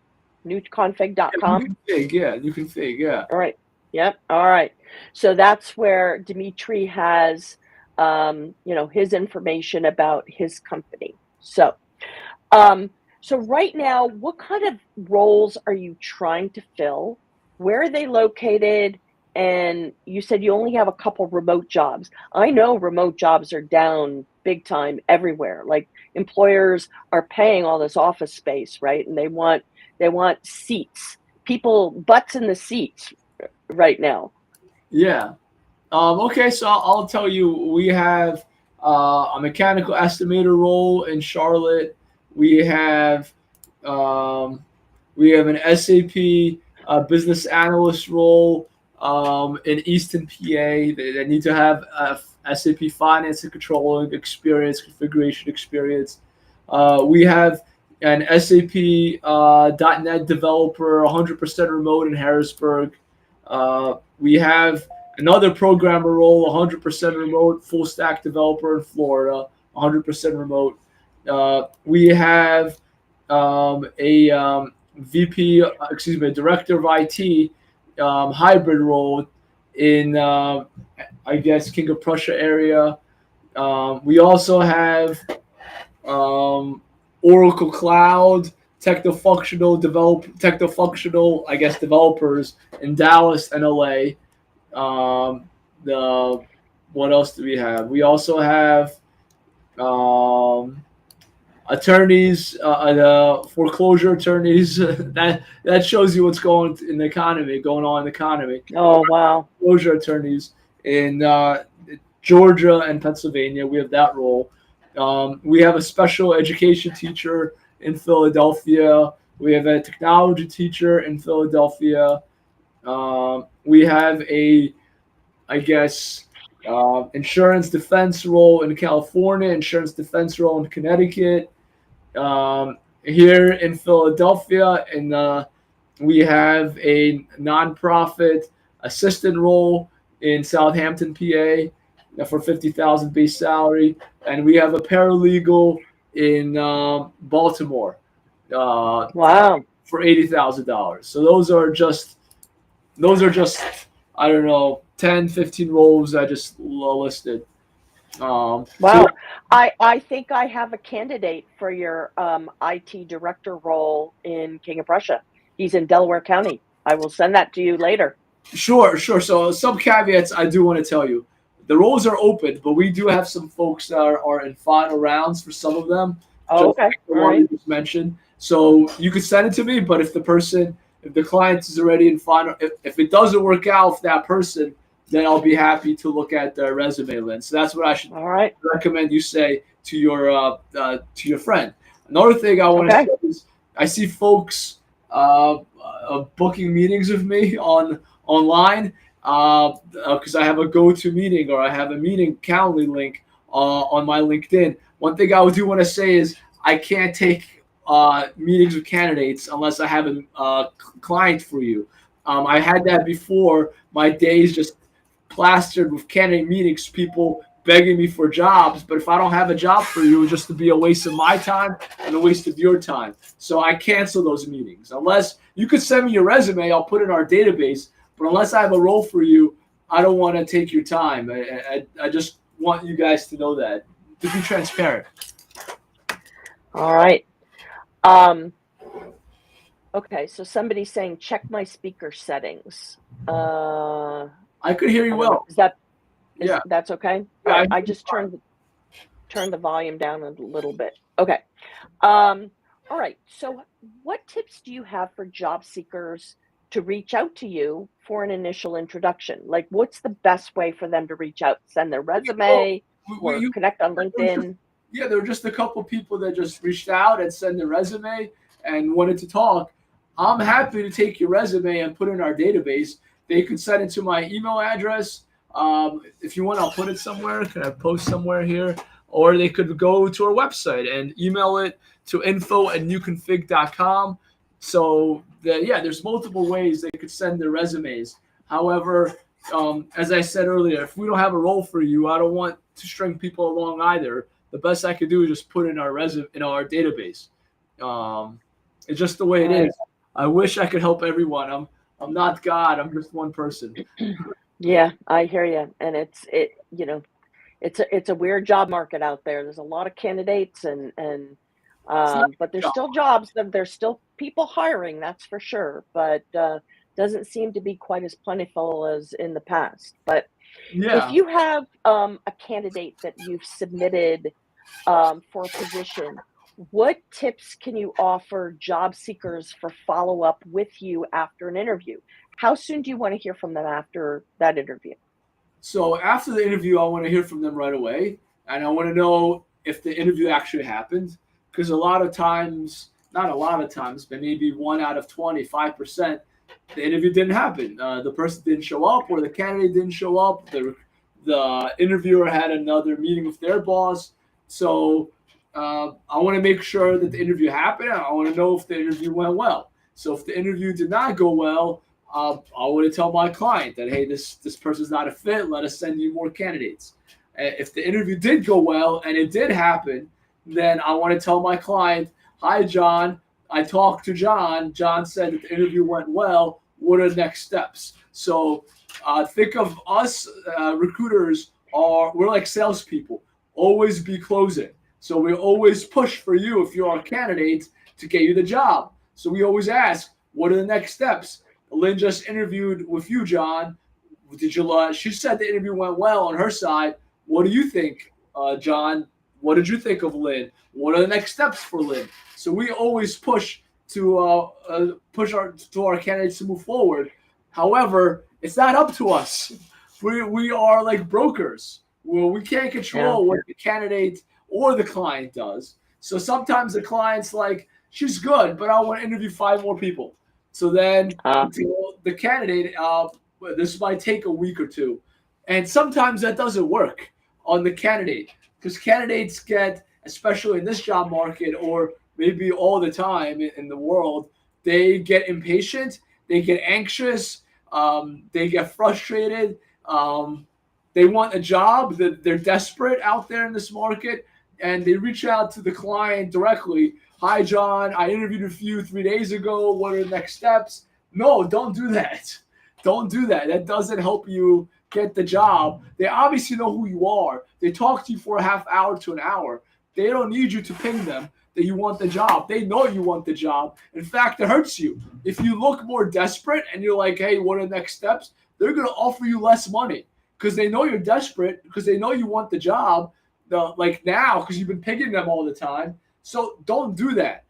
Speaker 1: newconfig.com.
Speaker 2: You can fig, yeah.
Speaker 1: All right. Yep. All right. So that's where Dimitri has, his information about his company. So, so right now, what kind of roles are you trying to fill? Where are they located? And you said you only have a couple remote jobs. I know remote jobs are down big time everywhere. Like employers are paying all this office space, right? And they want seats, butts in the seats right now.
Speaker 2: Yeah. Okay, so I'll tell you, we have a mechanical estimator role in Charlotte. We have an SAP business analyst role in Easton, PA. They need to have SAP finance and controlling experience, configuration experience. We have an SAP .NET developer, 100% remote in Harrisburg. We have another programmer role, 100% remote, full stack developer in Florida, 100% remote. We have a director of IT hybrid role in, I guess, King of Prussia area. We also have Oracle Cloud, techno-functional, I guess, developers in Dallas and LA. What else do we have? We also have attorneys, the foreclosure attorneys. that shows you what's going on in the economy.
Speaker 1: Oh, wow.
Speaker 2: Foreclosure attorneys in Georgia and Pennsylvania. We have that role. We have a special education teacher in Philadelphia. We have a technology teacher in Philadelphia. We have insurance defense role in California, insurance defense role in Connecticut. Here in Philadelphia, and we have a nonprofit assistant role in Southampton, PA, for $50,000 base salary, and we have a paralegal in Baltimore.
Speaker 1: Wow.
Speaker 2: For $80,000. So those are just I don't know, 10, 15 roles I just listed.
Speaker 1: Wow.
Speaker 2: So,
Speaker 1: I think I have a candidate for your IT director role in King of Prussia. He's in Delaware County. I will send that to you later.
Speaker 2: Sure. So some caveats I do want to tell you. The roles are open, but we do have some folks that are in final rounds for some of them.
Speaker 1: Oh, okay.
Speaker 2: Like the one you just mentioned. So you could send it to me, but if the client is already in final, if it doesn't work out with that person, then I'll be happy to look at their resume, Lynn. So that's what I should recommend you say to your friend. Another thing I want to say is I see folks booking meetings with me online because I have a go-to meeting or I have a meeting Calendly link on my LinkedIn. One thing I do want to say is I can't take meetings with candidates unless I have a client for you. I had that before. My days just plastered with candidate meetings, people begging me for jobs. But if I don't have a job for you, it's just to be a waste of my time and a waste of your time. So I cancel those meetings. Unless you could send me your resume, I'll put it in our database. But unless I have a role for you, I don't want to take your time. I just want you guys to know that, to be transparent.
Speaker 1: All right. Okay, so somebody's saying check my speaker settings.
Speaker 2: I could hear you well.
Speaker 1: Is that Is
Speaker 2: Yeah.
Speaker 1: that's okay? All
Speaker 2: Yeah.
Speaker 1: right, I just turned the volume down a little bit. Okay. Um, all right. So, what tips do you have for job seekers to reach out to you for an initial introduction? Like, what's the best way for them to reach out? Send their
Speaker 2: Well,
Speaker 1: resume or
Speaker 2: you
Speaker 1: connect on
Speaker 2: there were just,
Speaker 1: LinkedIn?
Speaker 2: yeah, there were just a couple people that just reached out and sent their resume and wanted to talk. I'm happy to take your resume and put it in our database. They could send it to my email address. If you want, I'll put it somewhere. Can I post somewhere here? Or they could go to our website and email it to info@newconfig.com. So yeah, there's multiple ways they could send their resumes. However, as I said earlier, if we don't have a role for you, I don't want to string people along either. The best I could do is just put in our in our database. It's just the way it
Speaker 1: Right.
Speaker 2: is. I wish I could help everyone. I'm not God. I'm just one person.
Speaker 1: Yeah, I hear you. And it's a weird job market out there. There's a lot of candidates
Speaker 2: It's not
Speaker 1: but
Speaker 2: a
Speaker 1: there's
Speaker 2: job.
Speaker 1: still jobs. There's still people hiring, that's for sure. But doesn't seem to be quite as plentiful as in the past. But if
Speaker 2: Yeah.
Speaker 1: you have a candidate that you've submitted for a position, what tips can you offer job seekers for follow up with you after an interview? How soon do you want to hear from them after that interview?
Speaker 2: So after the interview, I want to hear from them right away, and I want to know if the interview actually happened. Because a lot of times, not a lot of times, but maybe 1 out of 25%, the interview didn't happen. The person didn't show up, or the candidate didn't show up. The interviewer had another meeting with their boss. So I want to make sure that the interview happened. I want to know if the interview went well. So if the interview did not go well, I want to tell my client that, hey, this person's not a fit. Let us send you more candidates. If the interview did go well and it did happen, then I want to tell my client, hi, John. I talked to John. John said that the interview went well. What are the next steps? So think of us recruiters we're like salespeople. Always be closing. So we always push for you if you're our candidate to get you the job. So we always ask, what are the next steps? Lynne just interviewed with you, John. Did you? She said the interview went well on her side. What do you think, John? What did you think of Lynne? What are the next steps for Lynne? So we always push push our candidates to move forward. However, it's not up to us. We are like brokers. Well, we can't
Speaker 1: Yeah.
Speaker 2: control what the candidate or the client does. So sometimes the client's like, she's good, but I want to interview 5 more people. So then
Speaker 1: Uh,
Speaker 2: the candidate, this might take a week or two. And sometimes that doesn't work on the candidate because candidates get, especially in this job market or maybe all the time in the world, they get impatient, they get anxious, they get frustrated. They want a job, that they're desperate out there in this market, and they reach out to the client directly. Hi, John, I interviewed with you 3 days ago. What are the next steps? No, don't do that. Don't do that. That doesn't help you get the job. They obviously know who you are. They talk to you for a half hour to an hour. They don't need you to ping them that you want the job. They know you want the job. In fact, it hurts you. If you look more desperate and you're like, hey, what are the next steps? They're going to offer you less money because they know you're desperate, because they know you want the job, like now, because you've been pinging them all the time. So don't do that.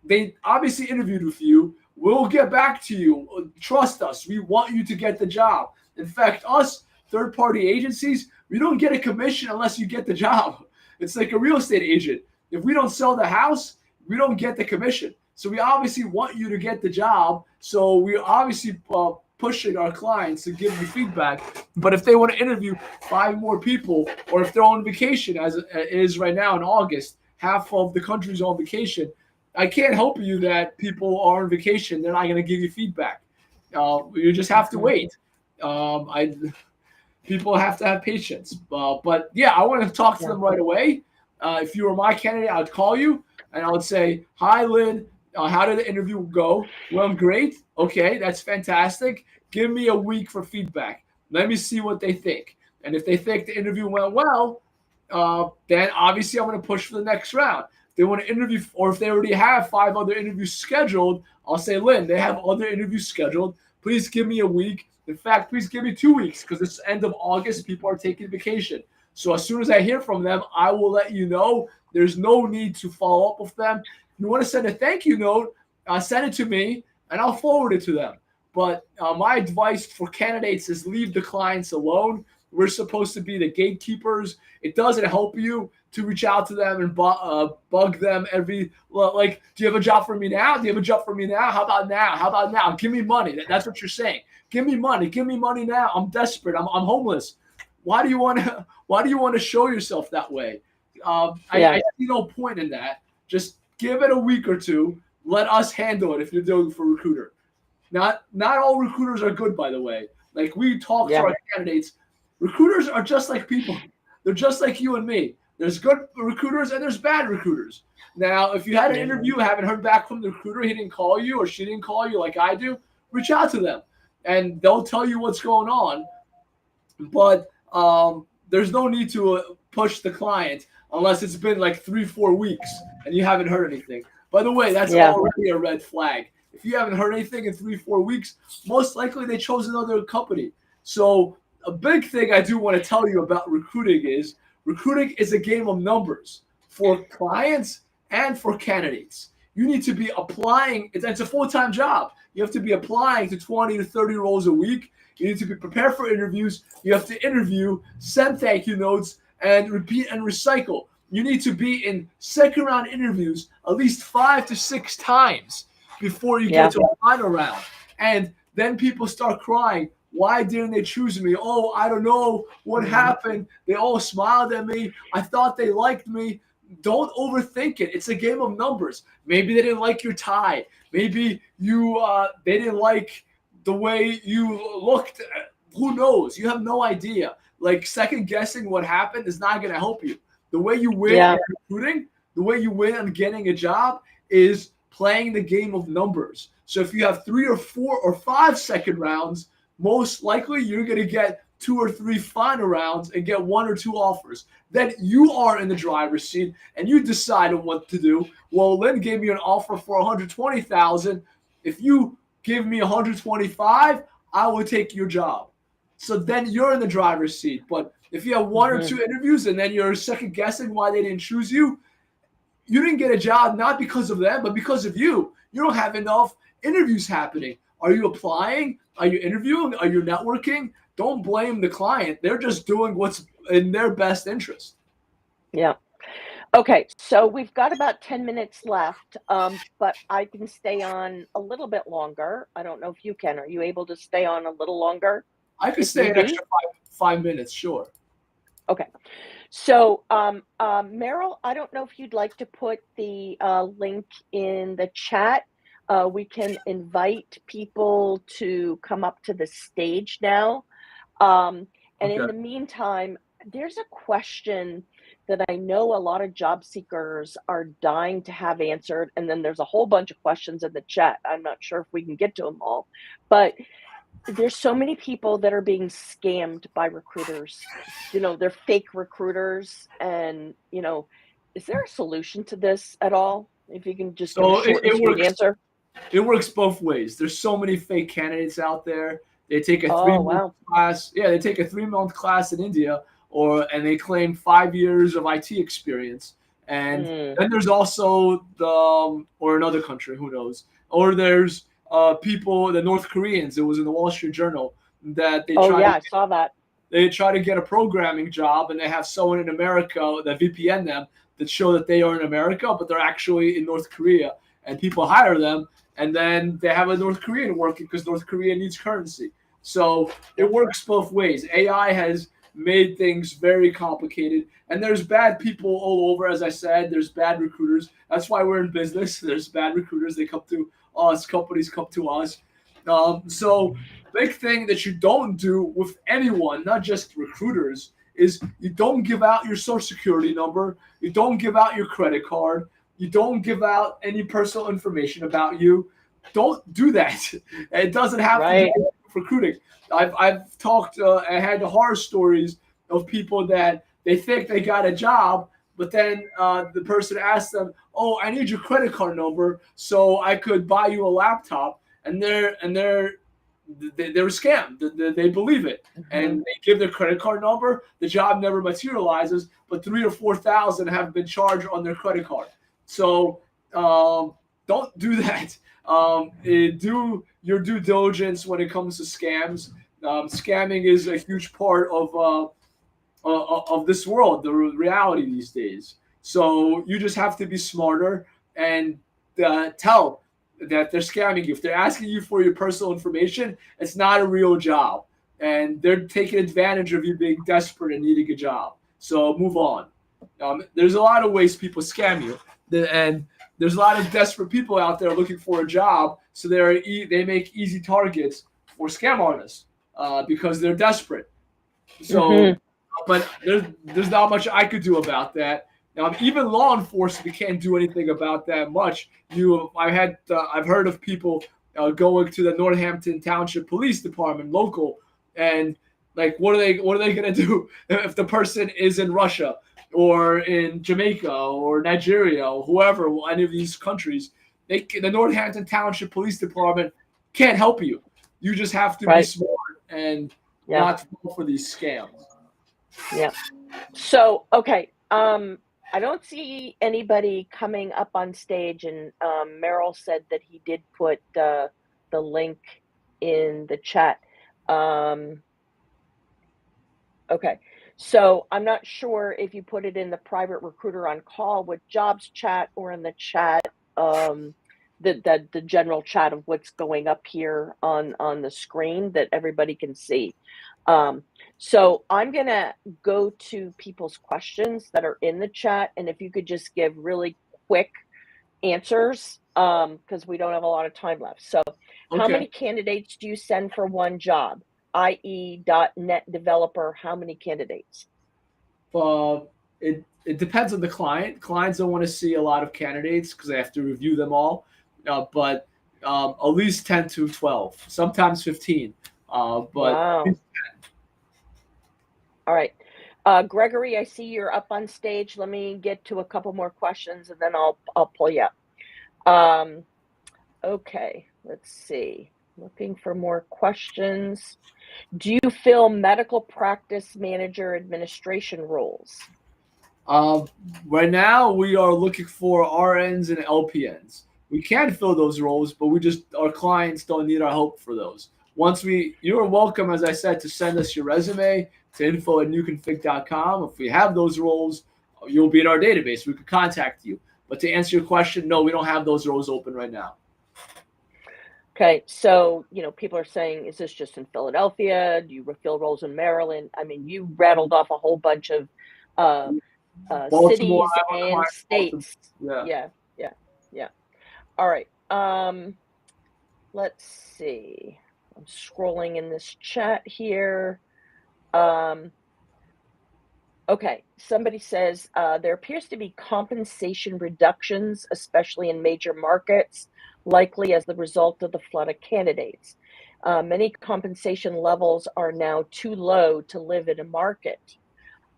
Speaker 2: They obviously interviewed with you. We'll get back to you. Trust us. We want you to get the job. In fact, us third-party agencies, we don't get a commission unless you get the job. It's like a real estate agent. If we don't sell the house, we don't get the commission. So we obviously want you to get the job. So we obviously pushing our clients to give you feedback. But if they want to interview 5 more people, or if they're on vacation, as it is right now in August, half of the country's on vacation, I can't help you that people are on vacation. They're not going to give you feedback. You just have to wait. People have to have patience. But yeah, I want to talk to
Speaker 1: yeah.
Speaker 2: them right away. If you were my candidate, I'd call you and I would say, hi, Lynne. How did the interview go? Well, great. Okay, that's fantastic. Give me a week for feedback. Let me see what they think. And if they think the interview went well, then obviously I'm going to push for the next round. If they want to interview, or if they already have 5 other interviews scheduled, I'll say, Lynne, they have other interviews scheduled. Please give me a week. In fact, please give me 2 weeks because it's the end of August. People are taking vacation. So as soon as I hear from them, I will let you know. There's no need to follow up with them. If you want to send a thank you note, send it to me and I'll forward it to them. But my advice for candidates is leave the clients alone. We're supposed to be the gatekeepers. It doesn't help you to reach out to them and bug them like, do you have a job for me now? Do you have a job for me now? How about now? How about now? Give me money. That's what you're saying. Give me money. Give me money now. I'm desperate. I'm homeless. Why do you want to show yourself that way? I see no point in that. Just give it a week or two. Let us handle it if you're doing it for a recruiter. Not all recruiters are good, by the way. Like we talk to our candidates. Recruiters are just like people. They're just like you and me. There's good recruiters and there's bad recruiters. Now, if you had an interview, haven't heard back from the recruiter, he didn't call you or she didn't call you like I do, reach out to them and they'll tell you what's going on. But there's no need to push the client unless it's been like 3-4 weeks and you haven't heard anything. By the way, that's already a red flag. If you haven't heard anything in 3-4 weeks, most likely they chose another company. So a big thing I do want to tell you about recruiting is a game of numbers for clients and for candidates. You need to be applying. It's a full-time job. You have to be applying to 20 to 30 roles a week. You need to be prepared for interviews. You have to interview, send thank you notes, and repeat and recycle. You need to be in second-round interviews at least 5 to 6 times before you get to a final round. And then people start crying. Why didn't they choose me? Oh, I don't know what happened. They all smiled at me. I thought they liked me. Don't overthink it. It's a game of numbers. Maybe they didn't like your tie. Maybe they didn't like the way you looked. Who knows? You have no idea. Like second guessing what happened is not going to help you. The way you win in recruiting, the way you win on getting a job is playing the game of numbers. So if you have 3 or 4 or 5 second rounds, most likely you're going to get 2 or 3 final rounds and get 1 or 2 offers. Then you are in the driver's seat and you decide on what to do. Well, Lynn gave me an offer for $120,000. If you give me $125,000, I will take your job. So then you're in the driver's seat. But if you have 1 or 2 interviews and then you're second guessing why they didn't choose you, you didn't get a job not because of them, but because of you. You don't have enough interviews happening. Are you applying? Are you interviewing? Are you networking? Don't blame the client. They're just doing what's in their best interest.
Speaker 1: Yeah. Okay. So we've got about 10 minutes left, but I can stay on a little bit longer. I don't know if you can. Are you able to stay on a little longer?
Speaker 2: I could stay an extra 5 minutes, sure.
Speaker 1: Okay. So, Meryl, I don't know if you'd like to put the link in the chat. We can invite people to come up to the stage now. And in the meantime, there's a question that I know a lot of job seekers are dying to have answered. And then there's a whole bunch of questions in the chat. I'm not sure if we can get to them all, but there's so many people that are being scammed by recruiters. They're fake recruiters. And, is there a solution to this at all? If you can just give a short and sweet answer.
Speaker 2: It works both ways. There's so many fake candidates out there. They take a 3-month class. Yeah, they take a 3-month class in India, and they claim 5 years of IT experience. And then there's also or another country, who knows? Or there's people, the North Koreans. It was in the Wall Street Journal that they
Speaker 1: I saw that.
Speaker 2: They try to get a programming job, and they have someone in America that VPN them that show that they are in America, but they're actually in North Korea. And people hire them, and then they have a North Korean working because North Korea needs currency. So it works both ways. AI has made things very complicated, and there's bad people all over. As I said, there's bad recruiters. That's why we're in business. There's bad recruiters. They come to us. Companies come to us. So big thing that you don't do with anyone, not just recruiters, is you don't give out your social security number. You don't give out your credit card. You don't give out any personal information about you. Don't do that. It doesn't have to do with recruiting. I've talked, I had horror stories of people that they think they got a job, but then the person asks them, "Oh, I need your credit card number so I could buy you a laptop," and they're they're scammed. They believe it, and they give their credit card number. The job never materializes, but 3,000 or 4,000 have been charged on their credit card. So don't do that. Do your due diligence when it comes to scams. Scamming is a huge part of this world, the reality these days. So you just have to be smarter and tell that they're scamming you. If they're asking you for your personal information, it's not a real job, and they're taking advantage of you being desperate and needing a job. So move on. There's a lot of ways people scam you, and there's a lot of desperate people out there looking for a job. So they make easy targets for scam artists because they're desperate. So, but there's not much I could do about that. Even law enforcement can't do anything about that much. I've heard of people going to the Northampton Township Police Department, local, and like, what are they gonna do if the person is in Russia or in Jamaica or Nigeria or whoever, any of these countries? The Northampton Township Police Department can't help you. You just have to be smart and not fall for these scams.
Speaker 1: Yeah. So, okay. I don't see anybody coming up on stage, and Merrill said that he did put the link in the chat. Okay. So I'm not sure if you put it in the private recruiter on call with jobs chat or in the chat, the general chat of what's going up here on the screen that everybody can see. So I'm going to go to people's questions that are in the chat. And if you could just give really quick answers, because we don't have a lot of time left. So how many candidates do you send for one job? i.e. .NET developer, how many candidates?
Speaker 2: It depends on the client. Clients don't want to see a lot of candidates because they have to review them all. But at least 10 to 12, sometimes 15.
Speaker 1: Wow. All right. Gregory, I see you're up on stage. Let me get to a couple more questions and then I'll pull you up. Okay, let's see. Looking for more questions. Do you fill medical practice manager administration roles?
Speaker 2: Right now, we are looking for RNs and LPNs. We can fill those roles, but our clients don't need our help for those. You're welcome, as I said, to send us your resume to info@newconfig.com. If we have those roles, you'll be in our database. We could contact you. But to answer your question, no, we don't have those roles open right now.
Speaker 1: Okay, so, people are saying, is this just in Philadelphia? Do you fill roles in Maryland? I mean, you rattled off a whole bunch of cities and states. Yeah. All right. Let's see. I'm scrolling in this chat here. Okay, somebody says there appears to be compensation reductions, especially in major markets, likely as the result of the flood of candidates. Many compensation levels are now too low to live in a market.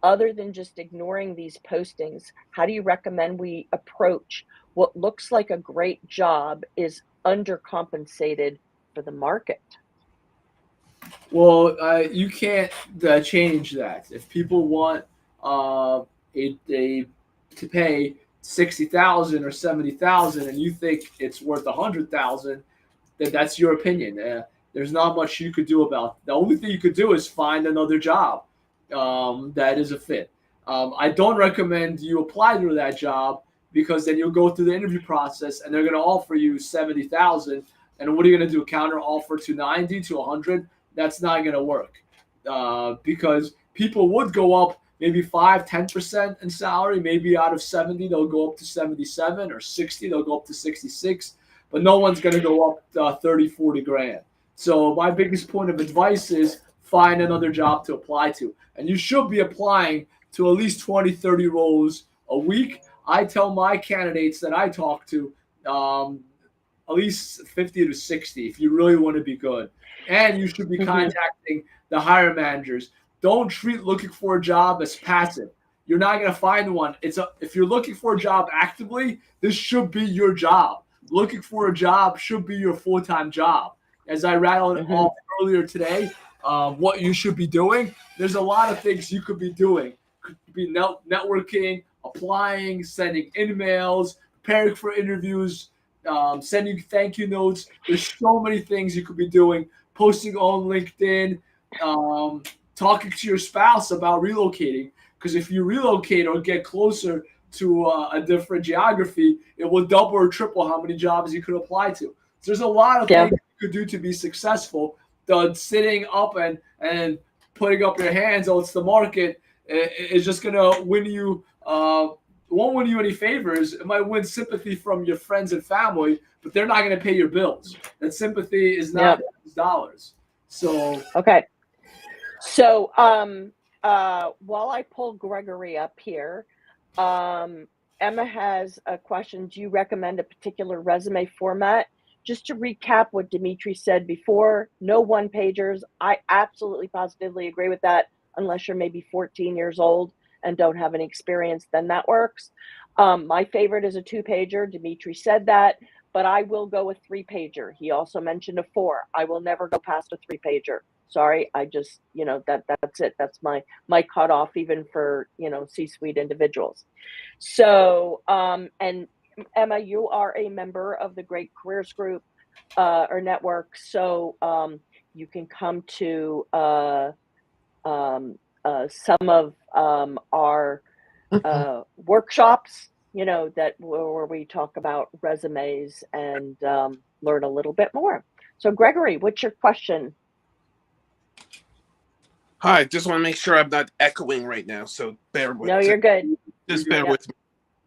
Speaker 1: Other than just ignoring these postings, how do you recommend we approach what looks like a great job is undercompensated for the market?
Speaker 2: Well, you can't change that. If people want to pay 60,000 or 70,000, and you think it's worth 100,000, then that's your opinion. There's not much you could do about it. The only thing you could do is find another job that is a fit. I don't recommend you apply to that job because then you'll go through the interview process and they're going to offer you 70,000. And what are you going to do? Counter offer to 90 to 100? That's not going to work because people would go up maybe 5-10% in salary. Maybe out of 70, they'll go up to 77, or 60, they'll go up to 66. But no one's going to go up 30, 40 grand. So my biggest point of advice is find another job to apply to. And you should be applying to at least 20, 30 roles a week. I tell my candidates that I talk to at least 50 to 60 if you really want to be good. And you should be contacting the hiring managers. Don't treat looking for a job as passive. You're not going to find one. If you're looking for a job actively, this should be your job. Looking for a job should be your full-time job. as I rattled off earlier today, what you should be doing. There's a lot of things you could be doing. Could be networking, applying, sending emails, preparing for interviews, sending thank you notes. There's so many things you could be doing. Posting on LinkedIn, talking to your spouse about relocating. Because if you relocate or get closer to a different geography, it will double or triple how many jobs you could apply to. So there's a lot of things you could do to be successful. The sitting up and putting up your hands, oh, it's the market, is just going to win you, won't win you any favors. It might win sympathy from your friends and family, but they're not going to pay your bills. That sympathy is not dollars. So
Speaker 1: okay. So while I pull Gregory up here, Emma has a question. Do you recommend a particular resume format? Just to recap what Dimitri said before, no one-pagers. I absolutely positively agree with that, unless you're maybe 14 years old and don't have any experience, then that works. My favorite is a 2-pager. Dimitri said that, but I will go with 3-pager. He also mentioned a 4. I will never go past a 3-pager. Sorry, I just, that's it. That's my cutoff, even for, C-suite individuals. So, and Emma, you are a member of the Great Careers Group or network, so you can come to some of our workshops, that where we talk about resumes and learn a little bit more. So, Gregory, what's your question?
Speaker 3: Hi, just want to make sure I'm not echoing right now, so bear with me.
Speaker 1: No, you're good.
Speaker 3: Just bear with me.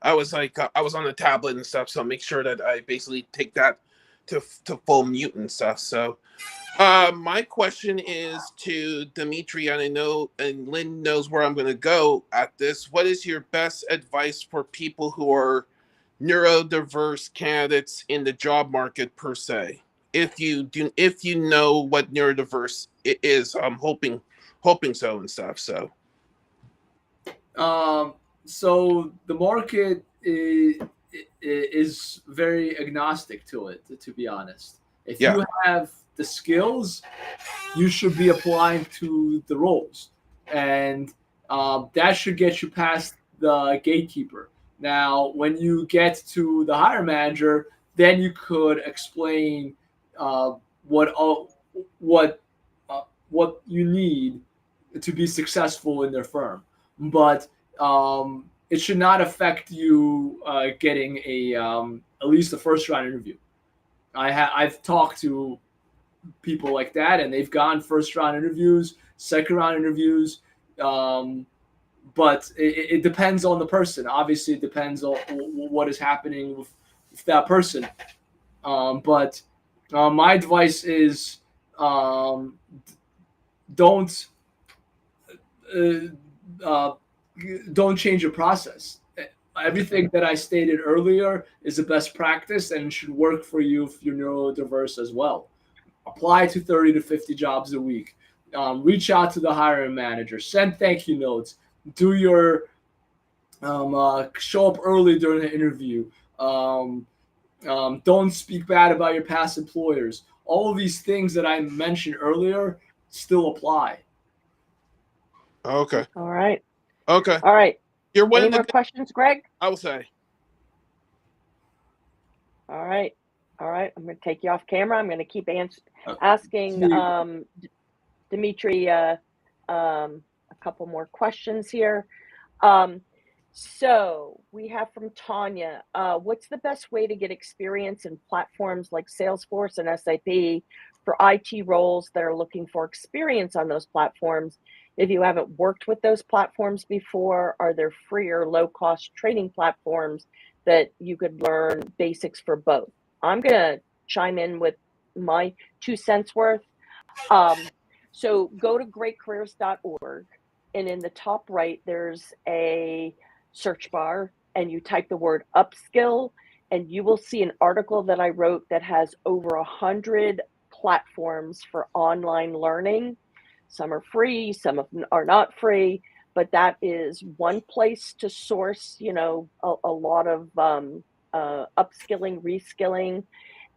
Speaker 3: I was on the tablet and stuff, so make sure that I basically take that to full mute and stuff. So my question is to Dimitri, and I know, and Lynn knows where I'm going to go at this. What is your best advice for people who are neurodiverse candidates in the job market per se? If you know what neurodiverse is, I'm hoping so and stuff. So
Speaker 2: so the market is very agnostic to it, to be honest. If you have the skills, you should be applying to the roles, and that should get you past the gatekeeper. Now, when you get to the hiring manager, then you could explain what you need to be successful in their firm, but it should not affect you getting at least a first round interview. I've talked to people like that, and they've gone first round interviews, second round interviews, but it depends on the person. Obviously, it depends on what is happening with that person. But my advice is don't change your process. Everything that I stated earlier is the best practice and should work for you if you're neurodiverse as well. Apply to 30 to 50 jobs a week. Reach out to the hiring manager. Send thank you notes. Do your show up early during the interview. Don't speak bad about your past employers. All of these things that I mentioned earlier still apply.
Speaker 3: Okay.
Speaker 1: All right.
Speaker 3: Okay.
Speaker 1: All right.
Speaker 3: You're
Speaker 1: Any more questions, Greg?
Speaker 3: I will say.
Speaker 1: All right. I'm going to take you off camera. I'm going to keep asking Dimitri a couple more questions here. So we have from Tanya, what's the best way to get experience in platforms like Salesforce and SAP for IT roles that are looking for experience on those platforms? If you haven't worked with those platforms before, are there free or low-cost training platforms that you could learn basics for both? I'm going to chime in with my 2 cents worth. So go to greatcareers.org, and in the top right, there's a search bar, and you type the word upskill, and you will see an article that I wrote that has over 100 platforms for online learning. Some are free, some of them are not free, but that is one place to source, a lot of upskilling, reskilling,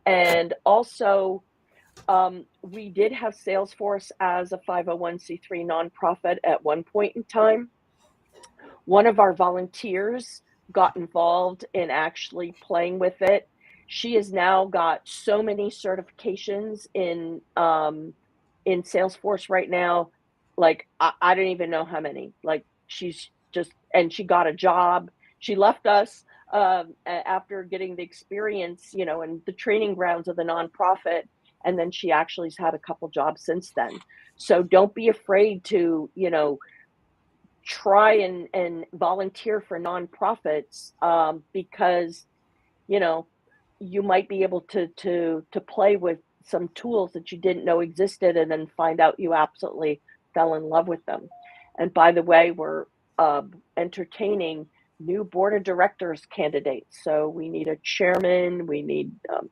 Speaker 1: and also We did have Salesforce as a 501c3 nonprofit at one point in time. One of our volunteers got involved in actually playing with it. She has now got so many certifications in Salesforce right now. Like I don't even know how many. Like she's just and she got a job. She left us after getting the experience, and the training grounds of the nonprofit, and then she actually has had a couple jobs since then. So don't be afraid to, try and volunteer for nonprofits, because you know you might be able to play with some tools that you didn't know existed and then find out you absolutely fell in love with them. And by the way, we're entertaining new board of directors candidates, so we need a chairman, we need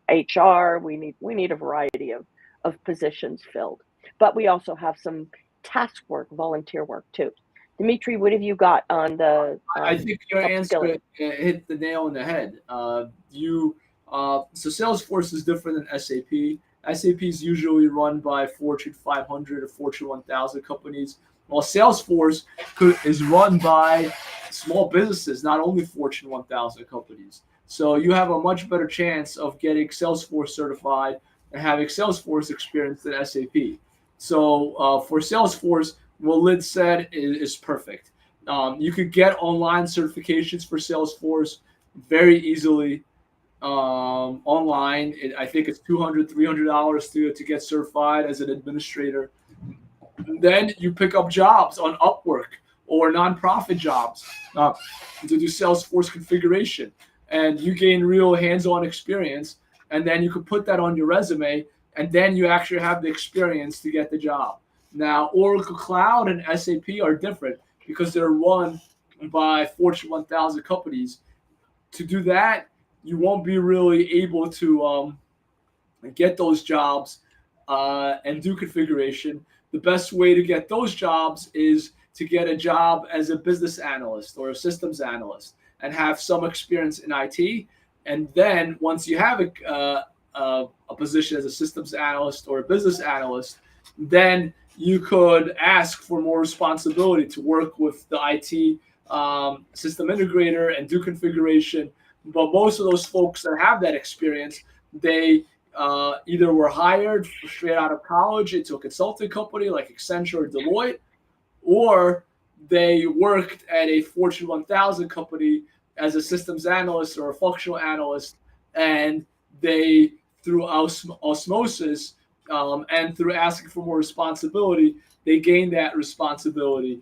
Speaker 1: HR, we need a variety of positions filled, but we also have some task work, volunteer work too. Dimitri, what have you got on the
Speaker 2: I think your answer
Speaker 1: upskilling?
Speaker 2: hit the nail on the head. So Salesforce is different than SAP. SAP is usually run by Fortune 500 or Fortune 1000 companies, while Salesforce is run by small businesses, not only Fortune 1000 companies. So you have a much better chance of getting Salesforce certified and having Salesforce experience than SAP. So for Salesforce, what Lynn said is perfect. You could get online certifications for Salesforce very easily online. I think it's $200, $300 to get certified as an administrator. And then you pick up jobs on Upwork or nonprofit jobs to do Salesforce configuration. And you gain real hands-on experience. And then you could put that on your resume. And then you actually have the experience to get the job. Now, Oracle Cloud and SAP are different because they're run by Fortune 1000 companies. To do that, you won't be really able to get those jobs and do configuration. The best way to get those jobs is to get a job as a business analyst or a systems analyst and have some experience in IT. And then once you have a position as a systems analyst or a business analyst, then you could ask for more responsibility to work with the IT system integrator and do configuration. But most of those folks that have that experience, they either were hired straight out of college into a consulting company like Accenture or Deloitte, or they worked at a Fortune 1000 company as a systems analyst or a functional analyst, and they, through osmosis and through asking for more responsibility, they gained that responsibility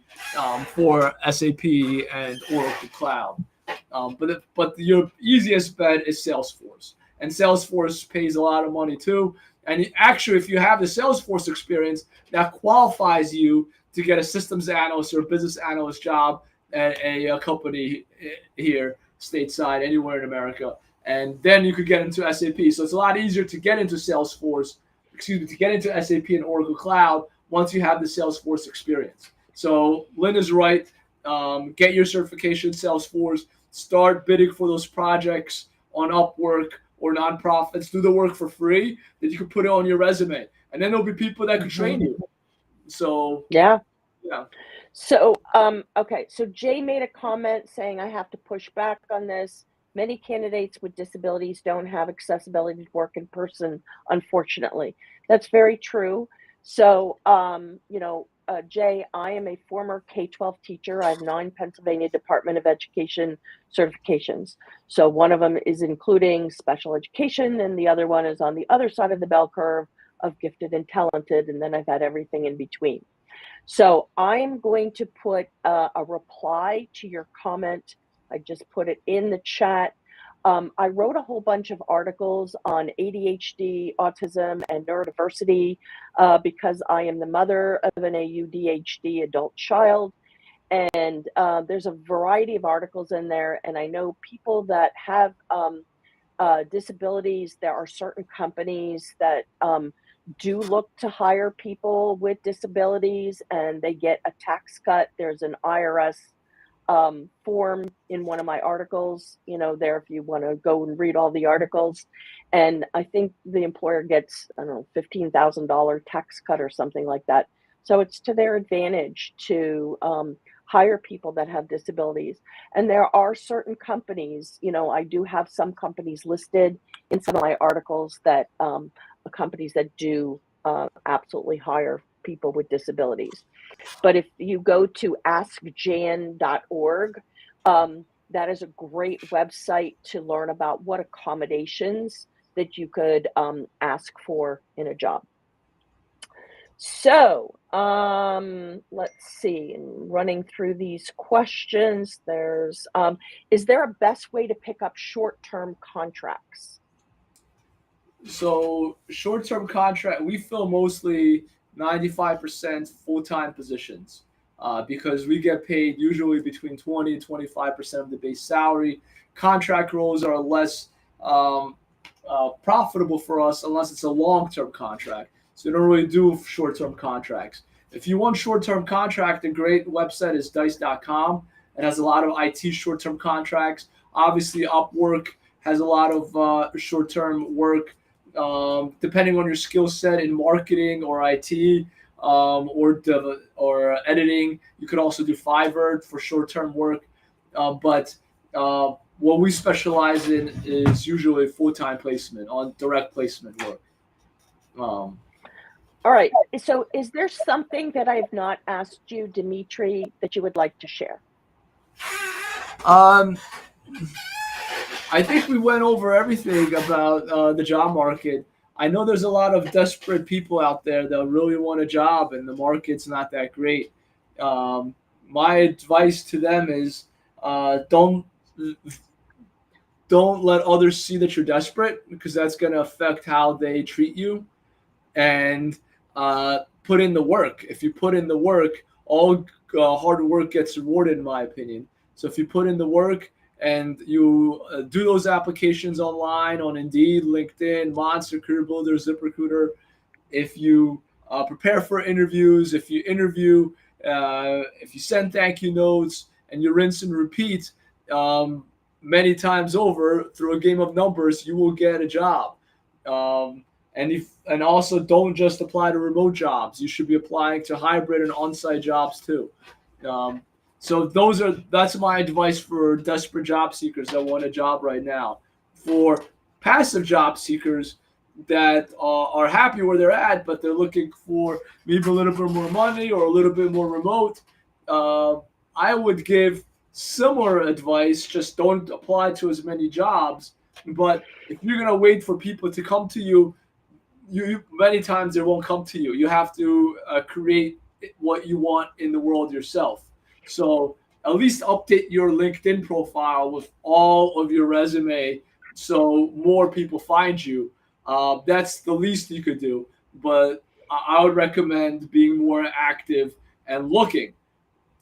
Speaker 2: for SAP and Oracle Cloud. But your easiest bet is Salesforce, and Salesforce pays a lot of money too. And actually, if you have the Salesforce experience, that qualifies you to get a systems analyst or a business analyst job at a company here stateside, anywhere in America. And then you could get into SAP. So it's a lot easier to get into to get into SAP and Oracle Cloud once you have the Salesforce experience. So Lynn is right. Get your certification in Salesforce. Start bidding for those projects on Upwork or nonprofits. Do the work for free that you can put it on your resume. And then there'll be people that can train you. So
Speaker 1: Yeah.
Speaker 2: yeah.
Speaker 1: So, okay. So Jay made a comment saying, I have to push back on this. Many candidates with disabilities don't have accessibility to work in person, unfortunately. That's very true. So, Jay, I am a former K-12 teacher. I have 9 Pennsylvania Department of Education certifications. So one of them is including special education, and the other one is on the other side of the bell curve of gifted and talented, and then I've had everything in between. So I'm going to put a reply to your comment. I just put it in the chat. I wrote a whole bunch of articles on ADHD, autism, and neurodiversity because I am the mother of an AUDHD adult child. And there's a variety of articles in there. And I know people that have disabilities, there are certain companies that do look to hire people with disabilities and they get a tax cut. There's an IRS form in one of my articles, there if you want to go and read all the articles. And I think the employer gets, I don't know, $15,000 tax cut or something like that. So it's to their advantage to hire people that have disabilities. And there are certain companies, I do have some companies listed in some of my articles that companies that do absolutely hire people with disabilities. But if you go to askjan.org, that is a great website to learn about what accommodations that you could ask for in a job. So let's see, running through these questions, is there a best way to pick up short-term contracts?
Speaker 2: So short-term contract, we fill mostly 95% full-time positions because we get paid usually between 20 and 25% of the base salary. Contract roles are less profitable for us unless it's a long-term contract. So we don't really do short-term contracts. If you want short-term contract, a great website is dice.com. It has a lot of IT short-term contracts. Obviously, Upwork has a lot of short-term work. Depending on your skill set in marketing or IT or editing. You could also do Fiverr for short-term work. But what we specialize in is usually full-time placement on direct placement work.
Speaker 1: All right. So is there something that I have not asked you, Dimitri, that you would like to share?
Speaker 2: I think we went over everything about the job market. I know there's a lot of desperate people out there that really want a job and the market's not that great. My advice to them is don't let others see that you're desperate because that's going to affect how they treat you. And put in the work. If you put in the work, all hard work gets rewarded, in my opinion. So if you put in the work and you do those applications online on Indeed, LinkedIn, Monster, Career Builder, ZipRecruiter, if you prepare for interviews, if you interview, if you send thank you notes, and you rinse and repeat many times over through a game of numbers, you will get a job. And also don't just apply to remote jobs. You should be applying to hybrid and on-site jobs too. So that's my advice for desperate job seekers that want a job right now. For passive job seekers that are happy where they're at, but they're looking for maybe a little bit more money or a little bit more remote, I would give similar advice. Just don't apply to as many jobs. But if you're going to wait for people to come to you, many times they won't come to you. You have to create what you want in the world yourself. So at least update your LinkedIn profile with all of your resume so more people find you. That's the least you could do. But I would recommend being more active and looking.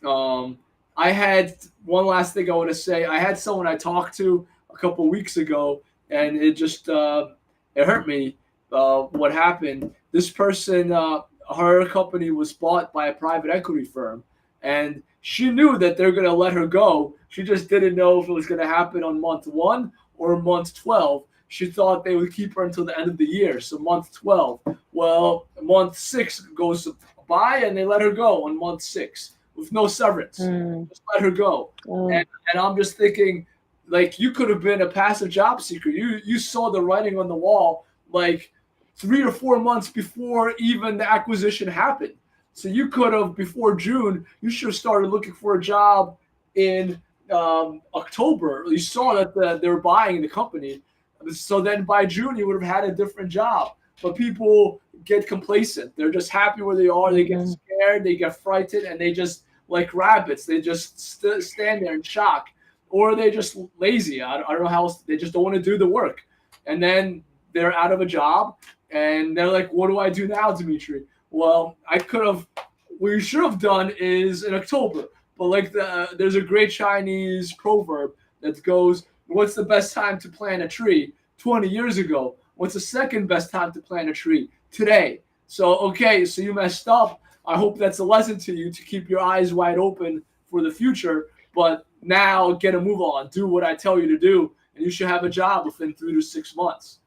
Speaker 2: I had one last thing I want to say. I had someone I talked to a couple of weeks ago, and it just it hurt me. What happened? This person, her company was bought by a private equity firm, and she knew that they're going to let her go. She just didn't know if it was going to happen on month 1 or month 12. She thought they would keep her until the end of the year, so month 12. Well, month 6 goes by, and they let her go on month 6 with no severance. Just let her go. And I'm just thinking, like, you could have been a passive job seeker. You saw the writing on the wall, like, 3 or 4 months before even the acquisition happened. So you could have, before June, you should have started looking for a job in October. You saw that they were buying the company. So then by June, you would have had a different job. But people get complacent. They're just happy where they are. They get scared. They get frightened. And they just, like rabbits, they just stand there in shock. Or they're just lazy. I don't know how else. They just don't want to do the work. And then they're out of a job. And they're like, what do I do now, Dimitri? Well, what you should have done is in October. But like there's a great Chinese proverb that goes, what's the best time to plant a tree? 20 years ago. What's the second best time to plant a tree? Today. So, okay, so you messed up. I hope that's a lesson to you to keep your eyes wide open for the future. but now get a move on, do what I tell you to do, and you should have a job within 3 to 6 months.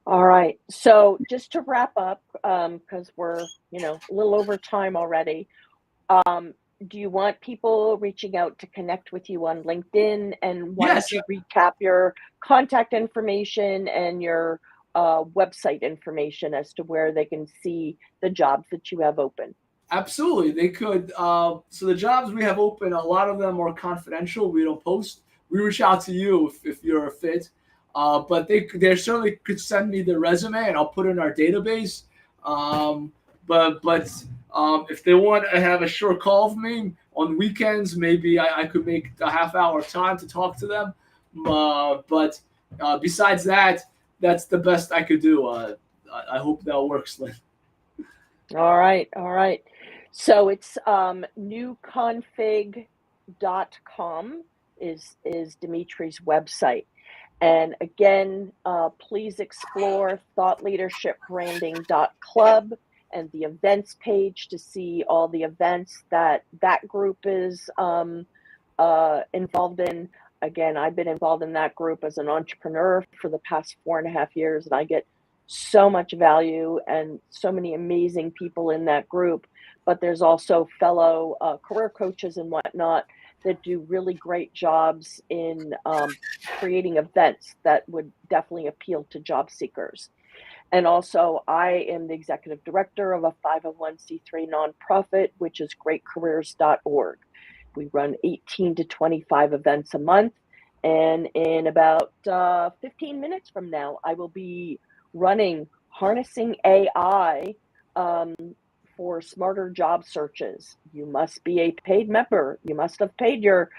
Speaker 1: All right. So just to wrap up, because we're, a little over time already, do you want people reaching out to connect with you on LinkedIn? And why
Speaker 2: Yes,
Speaker 1: don't you recap your contact information and your website information as to where they can see the jobs that you have open?
Speaker 2: absolutely. They could. So the jobs we have open, a lot of them are confidential. We don't post. We reach out to you if you're a fit. But they certainly could send me their resume and I'll put it in our database. But if they want to have a short call with me on weekends, maybe I could make a half-hour time to talk to them. But besides that, that's the best I could do. I hope that works, Lynn.
Speaker 1: All right. All right. So it's newconfig.com is Dimitri's website. And again, please explore thoughtleadershipbranding.club and the events page to see all the events that group is involved in. Again, I've been involved in that group as an entrepreneur for the past 4.5 years, and I get so much value and so many amazing people in that group. But there's also fellow career coaches and whatnot that do really great jobs in creating events that would definitely appeal to job seekers. And also, I am the executive director of a 501c3 nonprofit, which is greatcareers.org. We run 18 to 25 events a month. And in about 15 minutes from now, I will be running Harnessing AI for Smarter Job Searches. You must be a paid member. You must have paid your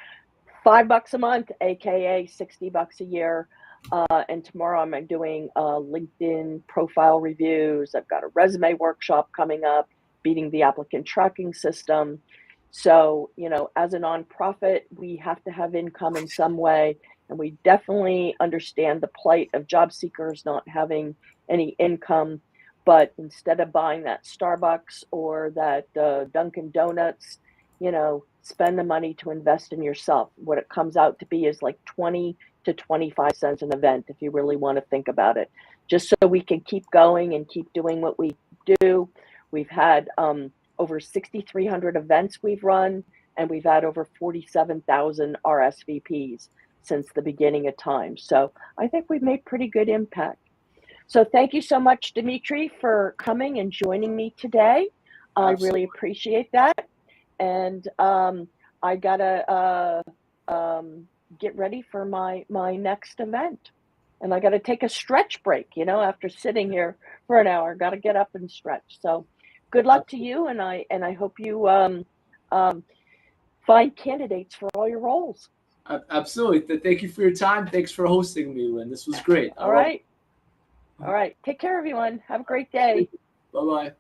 Speaker 1: $5 a month, aka $60 a year. And tomorrow I'm doing LinkedIn profile reviews. I've got a resume workshop coming up, beating the applicant tracking system. So, as a nonprofit, we have to have income in some way. And we definitely understand the plight of job seekers not having any income. But instead of buying that Starbucks or that Dunkin' Donuts, spend the money to invest in yourself. What it comes out to be is like 20 to 25 cents an event, if you really want to think about it, just so we can keep going and keep doing what we do. We've had over 6,300 events we've run, and we've had over 47,000 RSVPs since the beginning of time. So I think we've made pretty good impact. So thank you so much, Dimitri, for coming and joining me today. I really appreciate that. And I gotta get ready for my next event. And I gotta take a stretch break, after sitting here for an hour. Gotta get up and stretch. So good luck to you, and I hope you find candidates for all your roles.
Speaker 2: Absolutely. Thank you for your time. Thanks for hosting me, Lynn. This was great.
Speaker 1: All right. All right. Take care, everyone. Have a great day.
Speaker 2: Bye-bye.